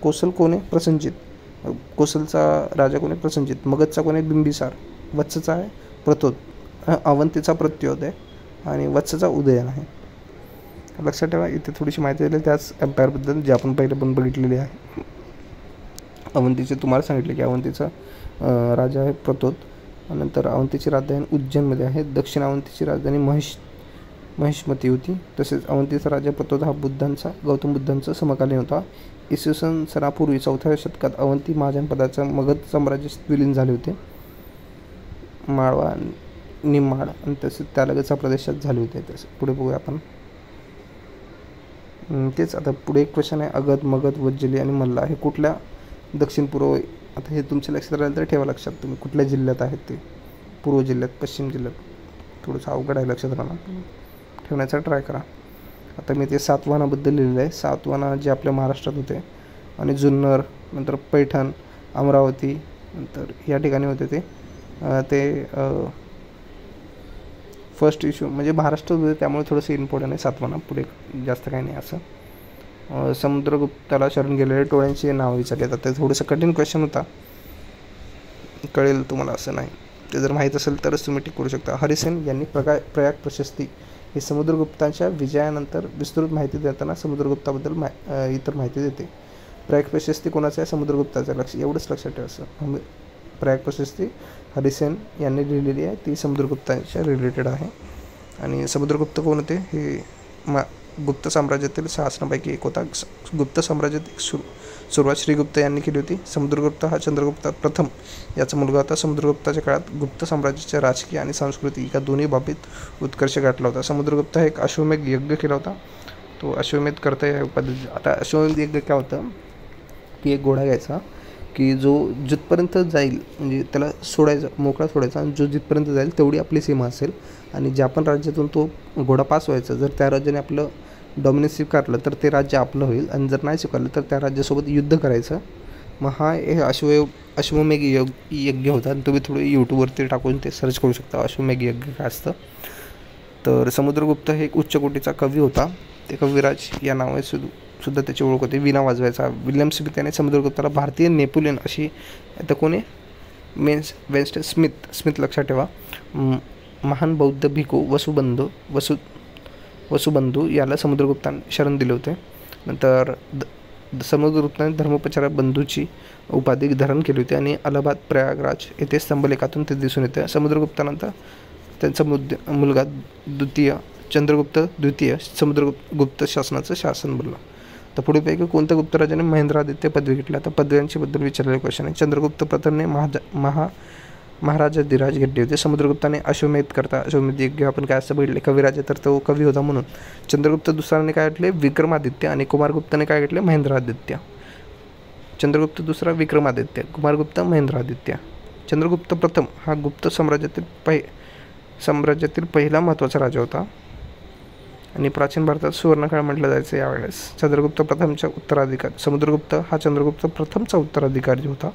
कोसल कोण आहे? प्रसंजित. कोसलचा राजा कोण आहे? प्रसंजित. मगधचा कोण आहे? बिंबिसार. वत्सचा आहे प्रतोद. अवंतीचा प्रत्योदय आणि वत्सचा उदयन आहे. लक्षात ठेवा. इथे थोडीशी माहिती दिली त्याच एम्पायरबद्दल जे आपण पहिले पण बघितलेली आहे. अवंतीचे तुम्हाला सांगितले की अवंतीचा राजा आहे प्रतोद. नंतर अवंतीची राजधानी उज्जैनमध्ये आहे. दक्षिण अवंतीची राजधानी महिष्मती होती. तसेच अवंतीचा राजा प्रतोद हा गौतम बुद्धांचा समकालीन होता. इसवी सन सनापूर्वी 4व्या शतकात अवंती महाजनपदाच्या मगध साम्राज्यात विलीन झाले होते. माळवा, निमाड आणि तसेच त्यालगतच्या प्रदेशात झाले होते. तसे पुढे बघूया आपण. तेच आता पुढे एक क्वेश्चन आहे, अगध, मगध, वज्जली आणि मल्ला हे कुठल्या दक्षिण पूर्व. आता हे तुमच्या लक्षात राहिलं तर ठेवा लक्षात तुम्ही कुठल्या जिल्ह्यात आहेत ते. पूर्व जिल्ह्यात, पश्चिम जिल्ह्यात. थोडंसं अवघड आहे, लक्षात राहणार, ठेवण्याचा ट्राय करा. आता मी ते सातवाहनाबद्दल लिहिलेलं आहे. सातवाहन जे आपल्या महाराष्ट्रात होते आणि जुन्नर, नंतर पैठण, अमरावती, नंतर या ठिकाणी होते ते फर्स्ट इश्यू म्हणजे महाराष्ट्रात होते, त्यामुळे थोडंसं इम्पॉर्टंट आहे सातवाहन. पुढे जास्त काही नाही असं. समुद्रगुप्ताला शरण गेलेल्या टोळ्यांची नावं विचारली जातात. ते थोडंसं कठीण क्वेश्चन होता, कळेल तुम्हाला असं नाही. ते जर माहीत असेल तरच तुम्ही टिक करू शकता. हरिसेन यांनी प्रयाग प्रशस्ती हे समुद्रगुप्तांच्या विजयानंतर विस्तृत माहिती देताना समुद्रगुप्ताबद्दल इतर माहिती देते. प्रयाग प्रशस्ती कोणाचं आहे? समुद्रगुप्ताचं. एवढंच लक्षात ठेवायचं. प्रयाग प्रशस्ती हरिसेन यांनी लिहिलेली आहे, ती समुद्रगुप्तांच्या रिलेटेड आहे. आणि समुद्रगुप्त कोण होते? हे गुप्त साम्राज्यातील शासनापैकी एक होता. गुप्त साम्राज्यात सुरुवात श्रीगुप्त यांनी केली होती. समुद्रगुप्त हा चंद्रगुप्त प्रथम याचा मुलगा होता. समुद्रगुप्ताच्या काळात गुप्त साम्राज्याच्या राजकीय आणि सांस्कृतिक या दोन्ही बाबतीत उत्कर्ष गाठला होता. समुद्रगुप्त हा एक अश्वमेध यज्ञ केला होता. तो अश्वमेध करता या पद्धती. आता अश्वमेध यज्ञ काय होतं की एक घोडा घ्यायचा की जो जिथपर्यंत जाईल म्हणजे त्याला सोडायचा, मोकळा सोडायचा, आणि जो जिथपर्यंत जाईल तेवढी आपली सीमा असेल. आणि ज्या पण राज्यातून तो घोडा पास व्हायचा, जर त्या राज्याने आपलं डॉमिनन्स स्वीकारलं तर ते राज्य आपलं होईल, आणि जर नाही स्वीकारलं तर त्या राज्यासोबत युद्ध करायचं. मग हा हे अश्वमेध यज्ञ होता. आणि तुम्ही थोडं यूट्यूबवरती टाकून ते सर्च करू शकता अश्वमेध यज्ञ काय असतं. तर समुद्रगुप्त हे एक उच्च कोटीचा कवी होता. ते कविराज या नावाने सुद्धा त्याची ओळख होती. विना वाजवायचा. विल्यम स्मिथ याने समुद्रगुप्ताला भारतीय नेपोलियन अशी, आता कोणी वेन्स्टे स्मिथ लक्षात ठेवा. महान बौद्ध भिक्खू वसुबंधू याला समुद्रगुप्ताने शरण दिले होते. नंतर समुद्रगुप्ताने धर्मोपचार बंधूची उपाधी धारण केली होती आणि अलाहाबाद, प्रयागराज येथे स्तंभलेखातून ते दिसून येते. समुद्रगुप्तानंतर त्यांचा मुलगा चंद्रगुप्त द्वितीय समुद्रगुप्त शासनाचं शासन बनलं. तर पुढेपैकी कोणत्या गुप्तराजाने महेंद्रादित्य पदवी घेतली? आता पदव्यांची बद्दल विचारलेले क्वेश्चन आहे. चंद्रगुप्त प्रथमने महाराजाधिराज घेतले होते. समुद्रगुप्ताने अश्वमेध करता, अश्वमेध यज्ञ आपण काय असं बघितले. कविराजा तर तो कवी होता म्हणून. चंद्रगुप्त दुसऱ्याने काय घेतले? विक्रमादित्य. आणि कुमारगुप्ताने काय घेतले? महेंद्रादित्य. चंद्रगुप्त दुसरा विक्रमादित्य, कुमारगुप्त महेंद्रादित्य. चंद्रगुप्त प्रथम हा गुप्त साम्राज्यातील पहिला महत्त्वाचा राजा होता. आणि प्राचीन भारतात सुवर्णकाळ म्हटलं जायचं यावेळेस. चंद्रगुप्त प्रथमच्या उत्तराधिकारी, समुद्रगुप्त हा चंद्रगुप्त प्रथमचा उत्तराधिकारी होता.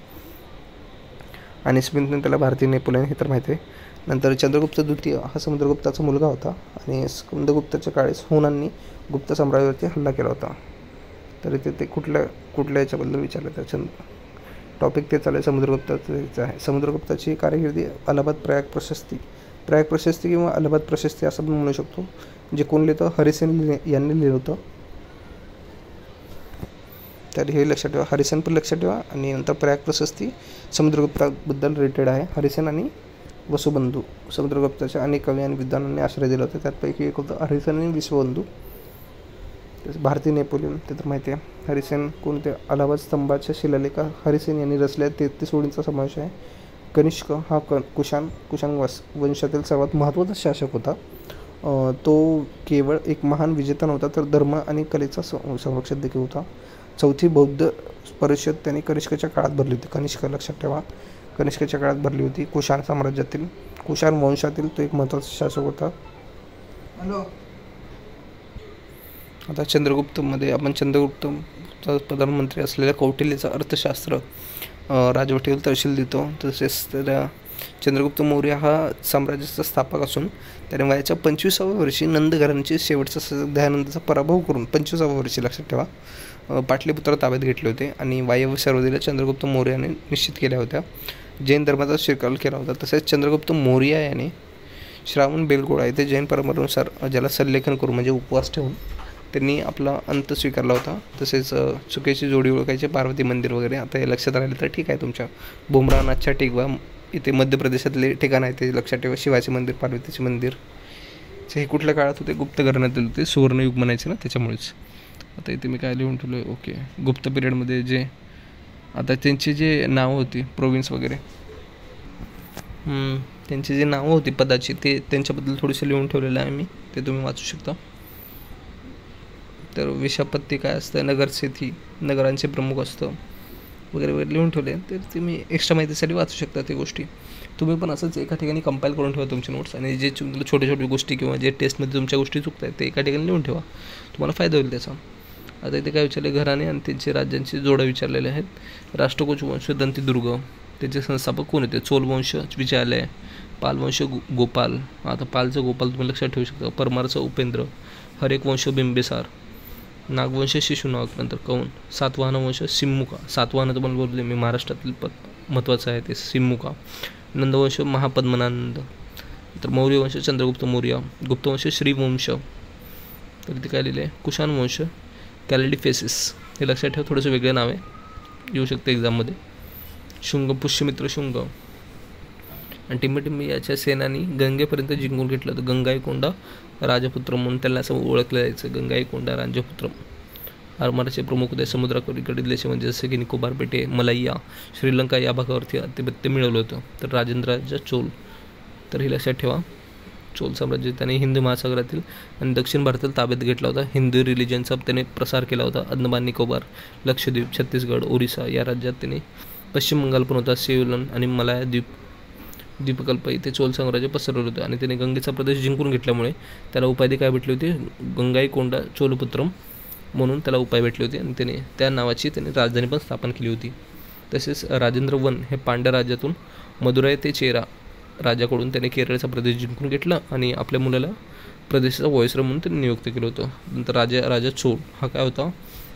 आणि स्मिथने त्याला भारतीय नेपोलियन हे तर माहिती आहे. नंतर चंद्रगुप्त द्वितीय हा समुद्रगुप्ताचा मुलगा होता आणि स्कंदगुप्ताच्या काळेस हुनांनी गुप्त साम्राज्यावरती हल्ला केला होता. तर इथे ते कुठल्या याच्याबद्दल विचारलं तर टॉपिक ते चालू आहे समुद्रगुप्ताचं आहे. समुद्रगुप्ताची कारकिर्दी अलाहाबाद प्रयाग प्रशस्ती किंवा अलाहाबाद प्रशस्ती असं पण म्हणू शकतो, जे कोण लिहितं हरिसेन यांनी लिहिलं होतं. तर हे लक्षात ठेवा, हरिसेन पण लक्षात ठेवा. आणि नंतर प्रयाग प्रशस्ती समुद्रगुप्ताबद्दल रिलेटेड आहे. हरिसेन आणि वसुबंधू समुद्रगुप्ताच्या अनेक कवी आणि विद्वानांनी आश्रय दिला होता. त्यापैकी एक होतं हरिसेन आणि विश्वबंधू. भारतीय नेपोलियन ते तर माहिती आहे. हरिसेन कोणत्या अलाहाबाद स्तंभाच्या शिलालेखा हरिसेन यांनी रचल्या 33 ओळींचा समावेश आहे. कनिष्क हा कुशाण वंशातील सर्वात महत्त्वाचा शासक होता. तो केवळ एक महान विजेता नव्हता, तर धर्म आणि कलेचा संरक्षक देखील होता. चौथी बौद्ध परिषद त्यांनी कनिष्कच्या काळात भरली होती. कनिष्क लक्षात ठेवा, कनिष्कच्या काळात भरली होती. कुशाण साम्राज्यातील कुशाण वंशातील तो एक महत्त्वाचा शासक होता. आता चंद्रगुप्तमध्ये आपण चंद्रगुप्तचा प्रधानमंत्री असलेल्या कौटिल्यचं अर्थशास्त्र राजवटीवर तहसील देतो. तसेच त्या चंद्रगुप्त मौर्य हा साम्राज्याचा स्थापक असून त्याने वयाच्या 25व्या वर्षी नंद घराण्याचे शेवटचा दयानंदाचा पराभव करून 25व्या वर्षी लक्षात ठेवा पाटलीपुत्र ताब्यात घेतले होते आणि वायव्य सर्वदीला चंद्रगुप्त मौर्य याने निश्चित केल्या होत्या. जैन धर्माचा स्वीकार केला होता. तसेच चंद्रगुप्त मौर्य याने श्रावण बेलगोळा येथे जैन परंपरेनुसार ज्याला सल्लेखन करून म्हणजे उपवास ठेवून त्यांनी आपला अंत स्वीकारला होता. तसेच चुकीची जोडी ओळखायचे पार्वती मंदिर वगैरे. आता हे लक्षात राहिलं तर ठीक आहे. तुमच्या बुमरानाथच्या टेकवा इथे मध्य प्रदेशातले ठिकाण आहे ते लक्षात ठेवा. शिवाचे मंदिर, पार्वतीचे मंदिर हे कुठल्या काळात होते? गुप्त घराण्यातील होते. सुवर्णयुग म्हणायचे ना, त्याच्यामुळेच. आता इथे मी काय लिहून ठेवलं आहे, ओके. गुप्त पिरियडमध्ये जे आता त्यांची जे नावं होती प्रोविन्स वगैरे, त्यांची जी नावं होती पदाची, ते त्यांच्याबद्दल थोडंसं लिहून ठेवलेलं आहे मी, ते तुम्ही वाचू शकता. तर विशापत्ती काय असतं, नगरसेठी नगरांचे प्रमुख असतं वगैरे वगैरे लिहून ठेवले. तर तुम्ही एक्स्ट्रा माहितीसाठी वाचू शकता ते गोष्टी. तुम्ही पण असंच एका ठिकाणी कंपाईल करून ठेवा तुमचे नोट्स, आणि जे छोटे गोष्टी किंवा जे टेस्टमध्ये तुमच्या गोष्टी चुकत आहेत ते एका ठिकाणी लिहून ठेवा, तुम्हाला फायदा होईल त्याचा. आता इथे काय विचारले, घराणे आणि त्यांचे राज्यांची जोडा विचारलेले आहेत. राष्ट्रकूच वंश दंतीदुर्ग, त्याचे संस्थापक कोण होते? चोल वंश विजयालय, पाल वंश गोपाल, आता पालचं गोपाल तुम्ही लक्षात ठेवू शकता. परमारचं उपेंद्र, हरेक वंश बिंबिसार, नागवंश शिशुनाग, नंतर कौन, सातवाहन वंश सिम्मुका, सातवाहन तुम्हाला बोलले मी महाराष्ट्रातील महत्त्वाचं आहे ते सिम्मुका, नंदवंश महापद्मनानंद, नंतर मौर्य वंश चंद्रगुप्त मौर्य, गुप्तवंश श्रीवंश, तर इथे काय लिहिले आहे, कुशाण वंश कॅलिडिफेसिस, हे लक्षात ठेवा, थोडंसं वेगळे नाव आहे, येऊ शकते एक्झाममध्ये. शुंग पुष्यमित्र शुंग, आणि टिंबटिंबी याच्या सेनानी गंगेपर्यंत जिंकून घेतलं होतं. गंगाईकोंडा राजपुत्र म्हणून त्यांना असं ओळखलं जायचं, गंगाईकोंडा राजपुत्र. आरमाराचे प्रमुख होते. समुद्राकडील देश म्हणजे जसे की निकोबार बेटे, मलाया, श्रीलंका या भागावरती आधिपत्य मिळवलं होतं. तर राजेंद्राचा चोल, तर हे लक्षात ठेवा, चोल साम्राज्य त्याने हिंद महासागरातील आणि दक्षिण भारतात ताब्यात घेतला होता. हिंदू रिलिजनचा त्याने प्रसार केला होता. अंदमान निकोबार, लक्षद्वीप, छत्तीसगड, ओरिसा या राज्यात त्याने, पश्चिम बंगाल पण होता, सेयुलन आणि मलाया द्वीपकल्प इथे चोल साम्राज्य पसरवलं होतं. आणि त्याने गंगेचा प्रदेश जिंकून घेतल्यामुळे त्याला उपाधी काय भेटली होती, गंगाईकोंडा चोलपुत्रम म्हणून त्याला उपाय भेटली होती. आणि त्याने त्या नावाची त्याने राजधानी पण स्थापन केली होती. तसेच राजेंद्र वन हे पांड्या राज्यातून मदुराई ते चेरा राजाकडून त्याने केरळचा प्रदेश जिंकून घेतला आणि आपल्या मुलाला प्रदेशाचा व्हॉइसरॉय म्हणून त्यांनी नियुक्त केलं होतं. नंतर राजा चोल हा काय होता,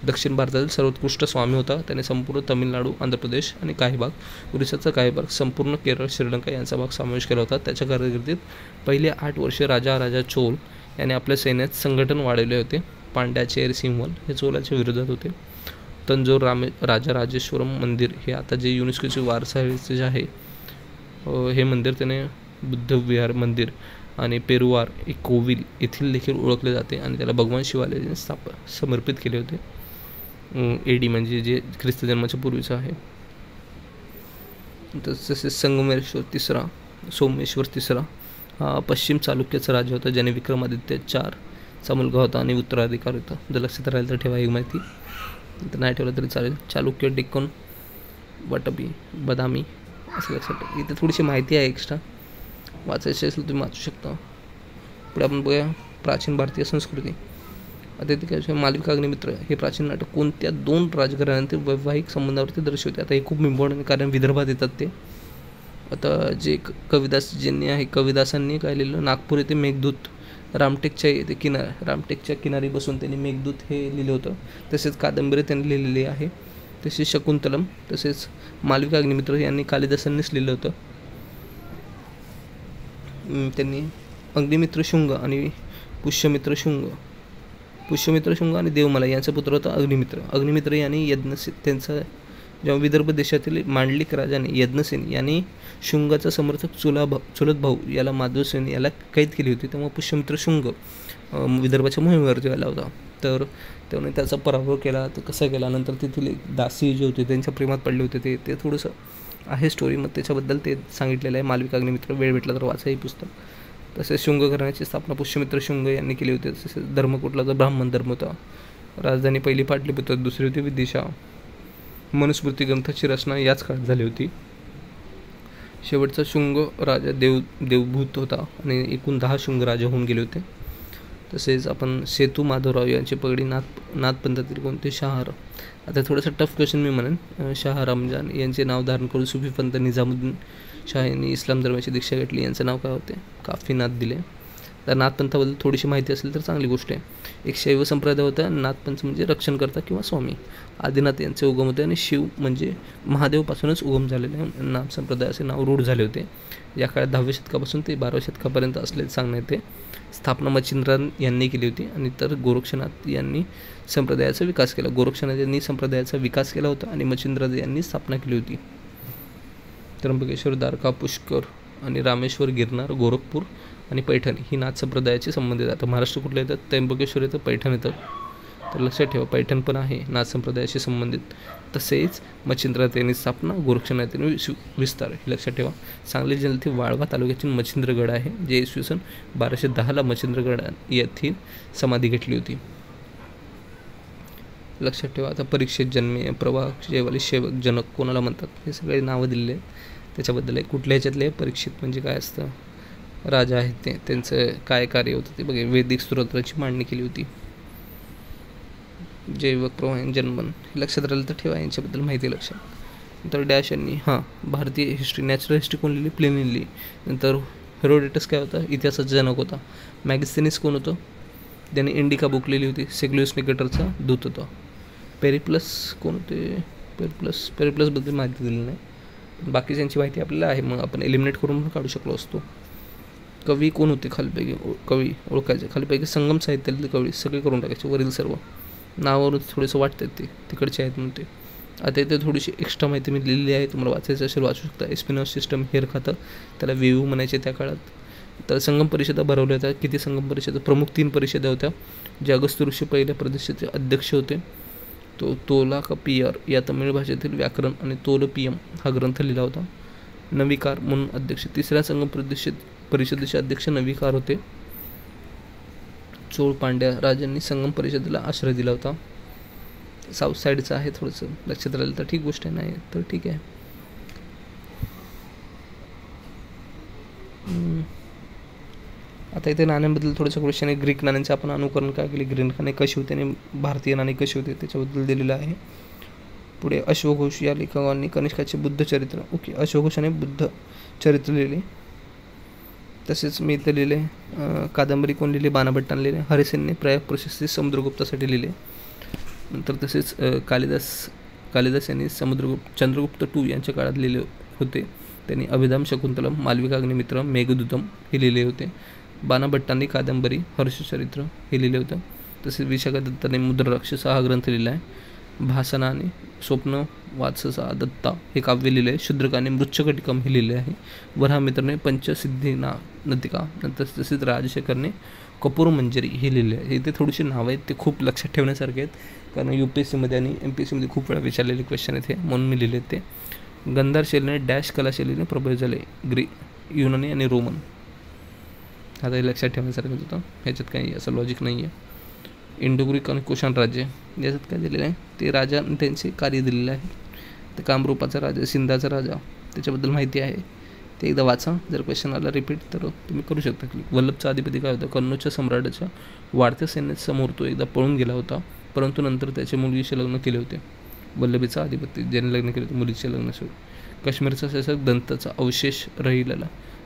दक्षिण भारतातील सर्वोत्कृष्ट स्वामी होता. त्याने संपूर्ण तामिळनाडू, आंध्र प्रदेश आणि काही भाग ओरिसाचा काही भाग, संपूर्ण केरळ, श्रीलंका यांचा भाग समावेश केला होता. त्याच्या कारकिर्दीत पहिले 8 वर्षे राजा चोल याने आपल्या सैन्यात संघटन वाढवले होते. पांड्या, चेर, सिंहवल हे चोलाच्या विरोधात होते. तंजोर राजराजेश्वरम मंदिर हे आता जे युनेस्कोचे वारसा जे आहे हे मंदिर त्याने बुद्ध विहार मंदिर आणि पेरुवार एक कोविल येथील देखील ओळखले जाते आणि त्याला भगवान शिवाला समर्पित केले होते. AD म्हणजे जे ख्रिस्त जन्माच्या पूर्वीचं आहे. तसेच सोमेश्वर तिसरा हा पश्चिम चालुक्याचा राजा होता, ज्याने विक्रमादित्य 4चा मुलगा होता आणि उत्तराधिकार होता. जर लक्षात राहिलं तर ठेवा ही माहिती, तर नाही ठेवलं तरी चालेल. चालुक्य, डेक्कन, वाटपी, बदामी असं लक्षात ठेवा. इथे थोडीशी माहिती आहे एक्स्ट्रा, वाचायची असेल तुम्ही वाचू शकता. पुढे आपण बघूया प्राचीन भारतीय संस्कृती. आता इथे काय, मालविका अग्निमित्र हे प्राचीन नाटक कोणत्या 2 राजघराण्यांतील वैवाहिक संबंधावरती दर्शवते. आता हे खूप इम्पॉर्टंट कारण विदर्भात येतात ते. आता जे कविदास ज्यांनी आहे, कविदासांनी काय लिहिलं, नागपूर येथे मेघदूत रामटेकच्या किनारी बसून त्यांनी मेघदूत हे लिहिलं होतं. तसेच कादंबरी त्यांनी लिहिलेली आहे. तसेच शकुंतलम, तसेच मालविका अग्निमित्र यांनी कालिदासांनीच लिहिलं होतं. त्यांनी अग्निमित्र शुंग आणि पुष्यमित्र शुंग आणि देवमाला यांचा पुत्र होता अग्निमित्र यांनी त्यांचा जेव्हा विदर्भ देशातील मांडलिक राजाने यज्ञसेन यांनी शुंगाचा समर्थक चुलत भाऊ याला माधवसेन याला कैद केली होती, तेव्हा पुष्यमित्र शुंग विदर्भाच्या मोहिमेवरती आला होता. तर त्याने त्याचा पराभव केला. तर कसा केला, नंतर तेथील दासी जे होते त्यांच्या प्रेमात पडले होते. ते थोडंसं आहे स्टोरी, मग त्याच्याबद्दल ते सांगितलेलं आहे. मालविका अग्निमित्र, वेळ भेटला तर वाचा हे पुस्तक. तसेच शुंग घराण्याची स्थापना पुष्यमित्र शुंग यांनी केली होती. तसेच धर्मकोटला जो ब्राह्मण धर्म होता. राजधानी पहिली पाटलीपुत्र, दुसरी होती विदिशा. मनुस्मृती ग्रंथाची रचना याच काळात झाली होती. शेवटचा शुंग राजा देवभूत होता आणि एकूण 10 शुंग राजा होऊन गेले होते. तसेच आपण सेतू माधवराव यांची पगडी नाथपंथातील कोणते शहार. आता थोडंसं टफ क्वेश्चन मी म्हणेन. शाह रमजान यांचे नाव धारण करून सुफी पंत निजामुद्दीन शाह यांनी इस्लाम धर्माची दीक्षा घेतली. यांचं नाव काय होते, काफीनाथ दिले. तर नाथपंथाबद्दल थोडीशी माहिती असेल तर चांगली गोष्ट आहे. एक शैव संप्रदाय होता. नाथपंथ म्हणजे रक्षणकर्ता किंवा स्वामी. आदिनाथ यांचे उगम होते आणि शिव म्हणजे महादेवपासूनच उगम झालेले नाथ संप्रदाय असे नाव रूढ झाले होते. या काळात 10व्या शतकापासून ते 12व्या शतकापर्यंत असलेले सांगण्यात येते. स्थापना मच्छिंद्रनाथ यांनी केली होती. आणि तर गोरक्षनाथ यांनी संप्रदायाचा विकास केला. गोरक्षनाथ यांनी संप्रदायाचा विकास केला होता आणि मच्छिंद्रनाथ यांनी स्थापना केली होती. त्र्यंबकेश्वर, द्वारका, पुष्कर आणि रामेश्वर, गिरनार, गोरखपूर आणि पैठण ही नाथ संप्रदायाची संबंधित. आता महाराष्ट्र कुठलं येतं, त्र्यंबकेश्वर येतं, पैठण येतं. तर लक्षात ठेवा, पैठण पण आहे नाथ संप्रदायाशी संबंधित. तसेच मच्छिंद्रनाथ यांनी स्थापना, गोरक्षनाथ यांनी विस्तार, हे लक्षात ठेवा. सांगली जिल्ह्यातील वाळवा तालुक्यातील मच्छिंद्रगड आहे, जे इसवी सन 1210ला मच्छिंद्रगड येथील समाधी घेतली होती. लक्षात ठेवा. आता परीक्षेत जन्मे, प्रवाह, जयवाली, सेवक, जनक कोणाला म्हणतात, हे सगळे नावं दिलेले आहेत. त्याच्याबद्दल आहे. कुठल्या ह्याच्यातले परीक्षित म्हणजे काय असतं, राजा आहेत ते, त्यांचं काय कार्य होतं ते बघे. वैदिक स्तोत्राची मांडणी केली होती. जैवक, प्रवाह, जन्मन हे लक्षात राहिलं तर ठेवा. यांच्याबद्दल माहिती लक्षात. नंतर डॅश यांनी भारतीय हिस्ट्री, नॅचरल हिस्ट्री कोण लिहिली, प्लेनी लिहिली. नंतर हेरोडेटस काय होता, इतिहासाचा जनक होता. मॅगस्थेनिस कोण होतं, त्याने इंडिका बुक लिहिली होती. सेग्युलस निकेटरचा दूत होता. पेरिप्लस कोण होते, पेरिप्लसबद्दल माहिती दिली नाही. बाकीच्यांची माहिती आपल्याला आहे, मग आपण एलिमिनेट करून पण काढू शकलो असतो. कवी कोण होते, खालीपैकी कवी ओळखायचे. खालीपैकी संगम साहित्यातले कवी सगळे करून टाकायचे. वरील सर्व नावावरून थोडंसं वाटतात ते तिकडचे आहेत म्हणून ते. आता इथे थोडीशी एक्स्ट्रा माहिती मी लिहिलेली आहे, तुम्हाला वाचायचं असेल वाचू शकता. एस्पिनॉस सिस्टम हेर खातं, त्याला वेव्ह म्हणायचे त्या काळात. तर संगम परिषदा भरवल्या होत्या. किती संगम परिषदा, प्रमुख 3 परिषदा होत्या. जे अगस्त ऋषी पहिल्या प्रदेशाचे अध्यक्ष होते. तो तोलाकपियर या तमिळ भाषेतील व्याकरण आणि तोलपियम हा ग्रंथ लिहिला होता. नवीकार म्हणून अध्यक्ष. 3ऱ्या संगम परिषदेचे अध्यक्ष नवीकार होते. चोळ पांड्या राजांनी संगम परिषदेला आश्रय दिला होता. साऊथ साईडचं आहे, थोडंसं लक्षात राहिलं तर ठीक गोष्ट आहे, नाही तर ठीक आहे. आता इथे नाण्यांबद्दल थोडंसं क्वेश्चन आहे. ग्रीक नाण्यांचे आपण अनुकरण काय केले, ग्रीक नाणे कशी होते आणि भारतीय नाणे कशी होते त्याच्याबद्दल दिलेलं आहे. पुढे अश्वघोष या लेखकांनी कनिष्काचे बुद्ध चरित्र, ओके, अश्वघोषाने बुद्ध चरित्र लिहिले. तसेच मी इथे लिहिले. कादंबरी कोण लिहिले, बाणाभट्टाने लिहिले. हरिसेनने प्रयाग प्रशस्ती समुद्रगुप्तासाठी लिहिले. नंतर तसेच कालिदास यांनी चंद्रगुप्त II यांच्या काळात लिहिले होते. त्यांनी अभिधाम, शकुंतलम, मालविका अग्निमित्र, मेघदूतम हे लिहिले होते. बाणाभट्टांनी कादंबरी, हर्षचरित्र हे लिहिले होतं. तसेच विशाखा दत्ताने मुद्राराक्षस हा ग्रंथ लिहिला आहे. भासनाने स्वप्न वात्ससा दत्ता हे काव्य लिहिले आहे. शूद्रकाने मृच्छकटिकम हे लिहिले आहे. वराहमित्रने पंचसिद्धी नतिका, नंतर तसेच राजशेखरने कपूर मंजरी हे लिहिले आहे. इथे थोडीशी नावं आहेत, ते खूप लक्षात ठेवण्यासारखे आहेत, कारण UPSCमध्ये आणि MPSCमध्ये खूप वेळा विचारलेले क्वेश्चन आहेत हे, म्हणून मी लिहिले ते. गंधार शैलीने डॅश कलाशैलीने प्रभावित झाले, युनानी आणि रोमन. आता हे लक्षात ठेवण्यासारखं होतं, ह्याच्यात काही असं लॉजिक नाही आहे. इंडो ग्रीक आणि कुशाण राज्य याच्यात काय दिलेलं आहे, ते राजा त्यांचे कार्य दिलेलं आहे. तर कामरूपाचा राजा, सिंधाचा राजा, त्याच्याबद्दल माहिती आहे, ते एकदा वाचा. जर क्वेश्चन आला रिपीट तर तुम्ही करू शकता. वल्लभचा अधिपती काय होता, कन्नौजच्या सम्राटाच्या वाढत्या सैन्यासमोर तो एकदा पळून गेला होता, परंतु नंतर त्याच्या मुलगीशी लग्न केले होते. वल्लभीचा अधिपती ज्याने लग्न केले होते मुलीचे लग्न सोड. काश्मीरचा शासक दंतचा अवशेष राहिलेला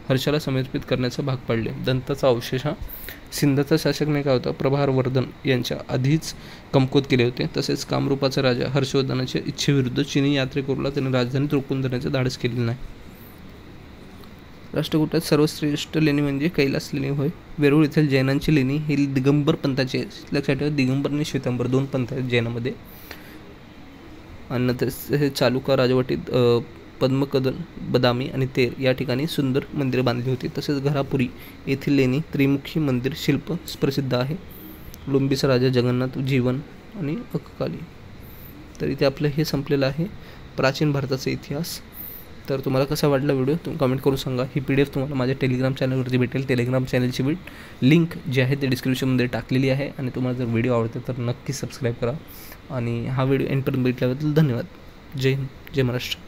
हर्षाला समर्पित करण्याचा भाग पाडले. दंताचा अवशेष हा सिंधचा शासकने काय होता, प्रभारवर्धन यांच्या आधीच कमकुवत केले होते. तसेच कामरूपाचा राजा हर्षवर्धनाच्या इच्छेविरुद्ध चीनी यात्रेकरूला त्याने राजधानीत रोखून धरण्याचे धाडस केले नाही. राष्ट्रकूटात सर्वश्रेष्ठ लेणी म्हणजे कैलास लेणी होय. वेरूळ येथील जैनांची लेणी ही दिगंबर पंथाची आहे. लक्षात ठेवा, दिगंबर आणि श्वेतांबर 2 पंथ आहेत जैनामध्ये. आणि नंतर चालुका राजवटीत पद्मकदल, बदामी आणि तेर या ठिकाणी सुंदर मंदिरे बांधली होती. तसेच घरापुरी येथील लेणी त्रिमुखी मंदिर शिल्प प्रसिद्ध आहे. लुंबीचा राजा जगन्नाथ जीवन आणि अक्काली. तर इथे आपलं हे संपलेलं आहे प्राचीन भारताचा इतिहास. तर तुम्हाला कसा वाटला व्हिडिओ तुम्ही कमेंट करून सांगा. ही PDF तुम्हाला माझ्या टेलिग्राम चॅनलवरती भेटेल. टेलिग्राम चॅनलची लिंक जी आहे ते डिस्क्रिप्शनमध्ये टाकलेली आहे. आणि तुम्हाला जर व्हिडिओ आवडते तर नक्की सबस्क्राईब करा. आणि हा व्हिडिओ एंड पर्यंत बघितल्याबद्दल धन्यवाद. जय हिंद, जय महाराष्ट्र.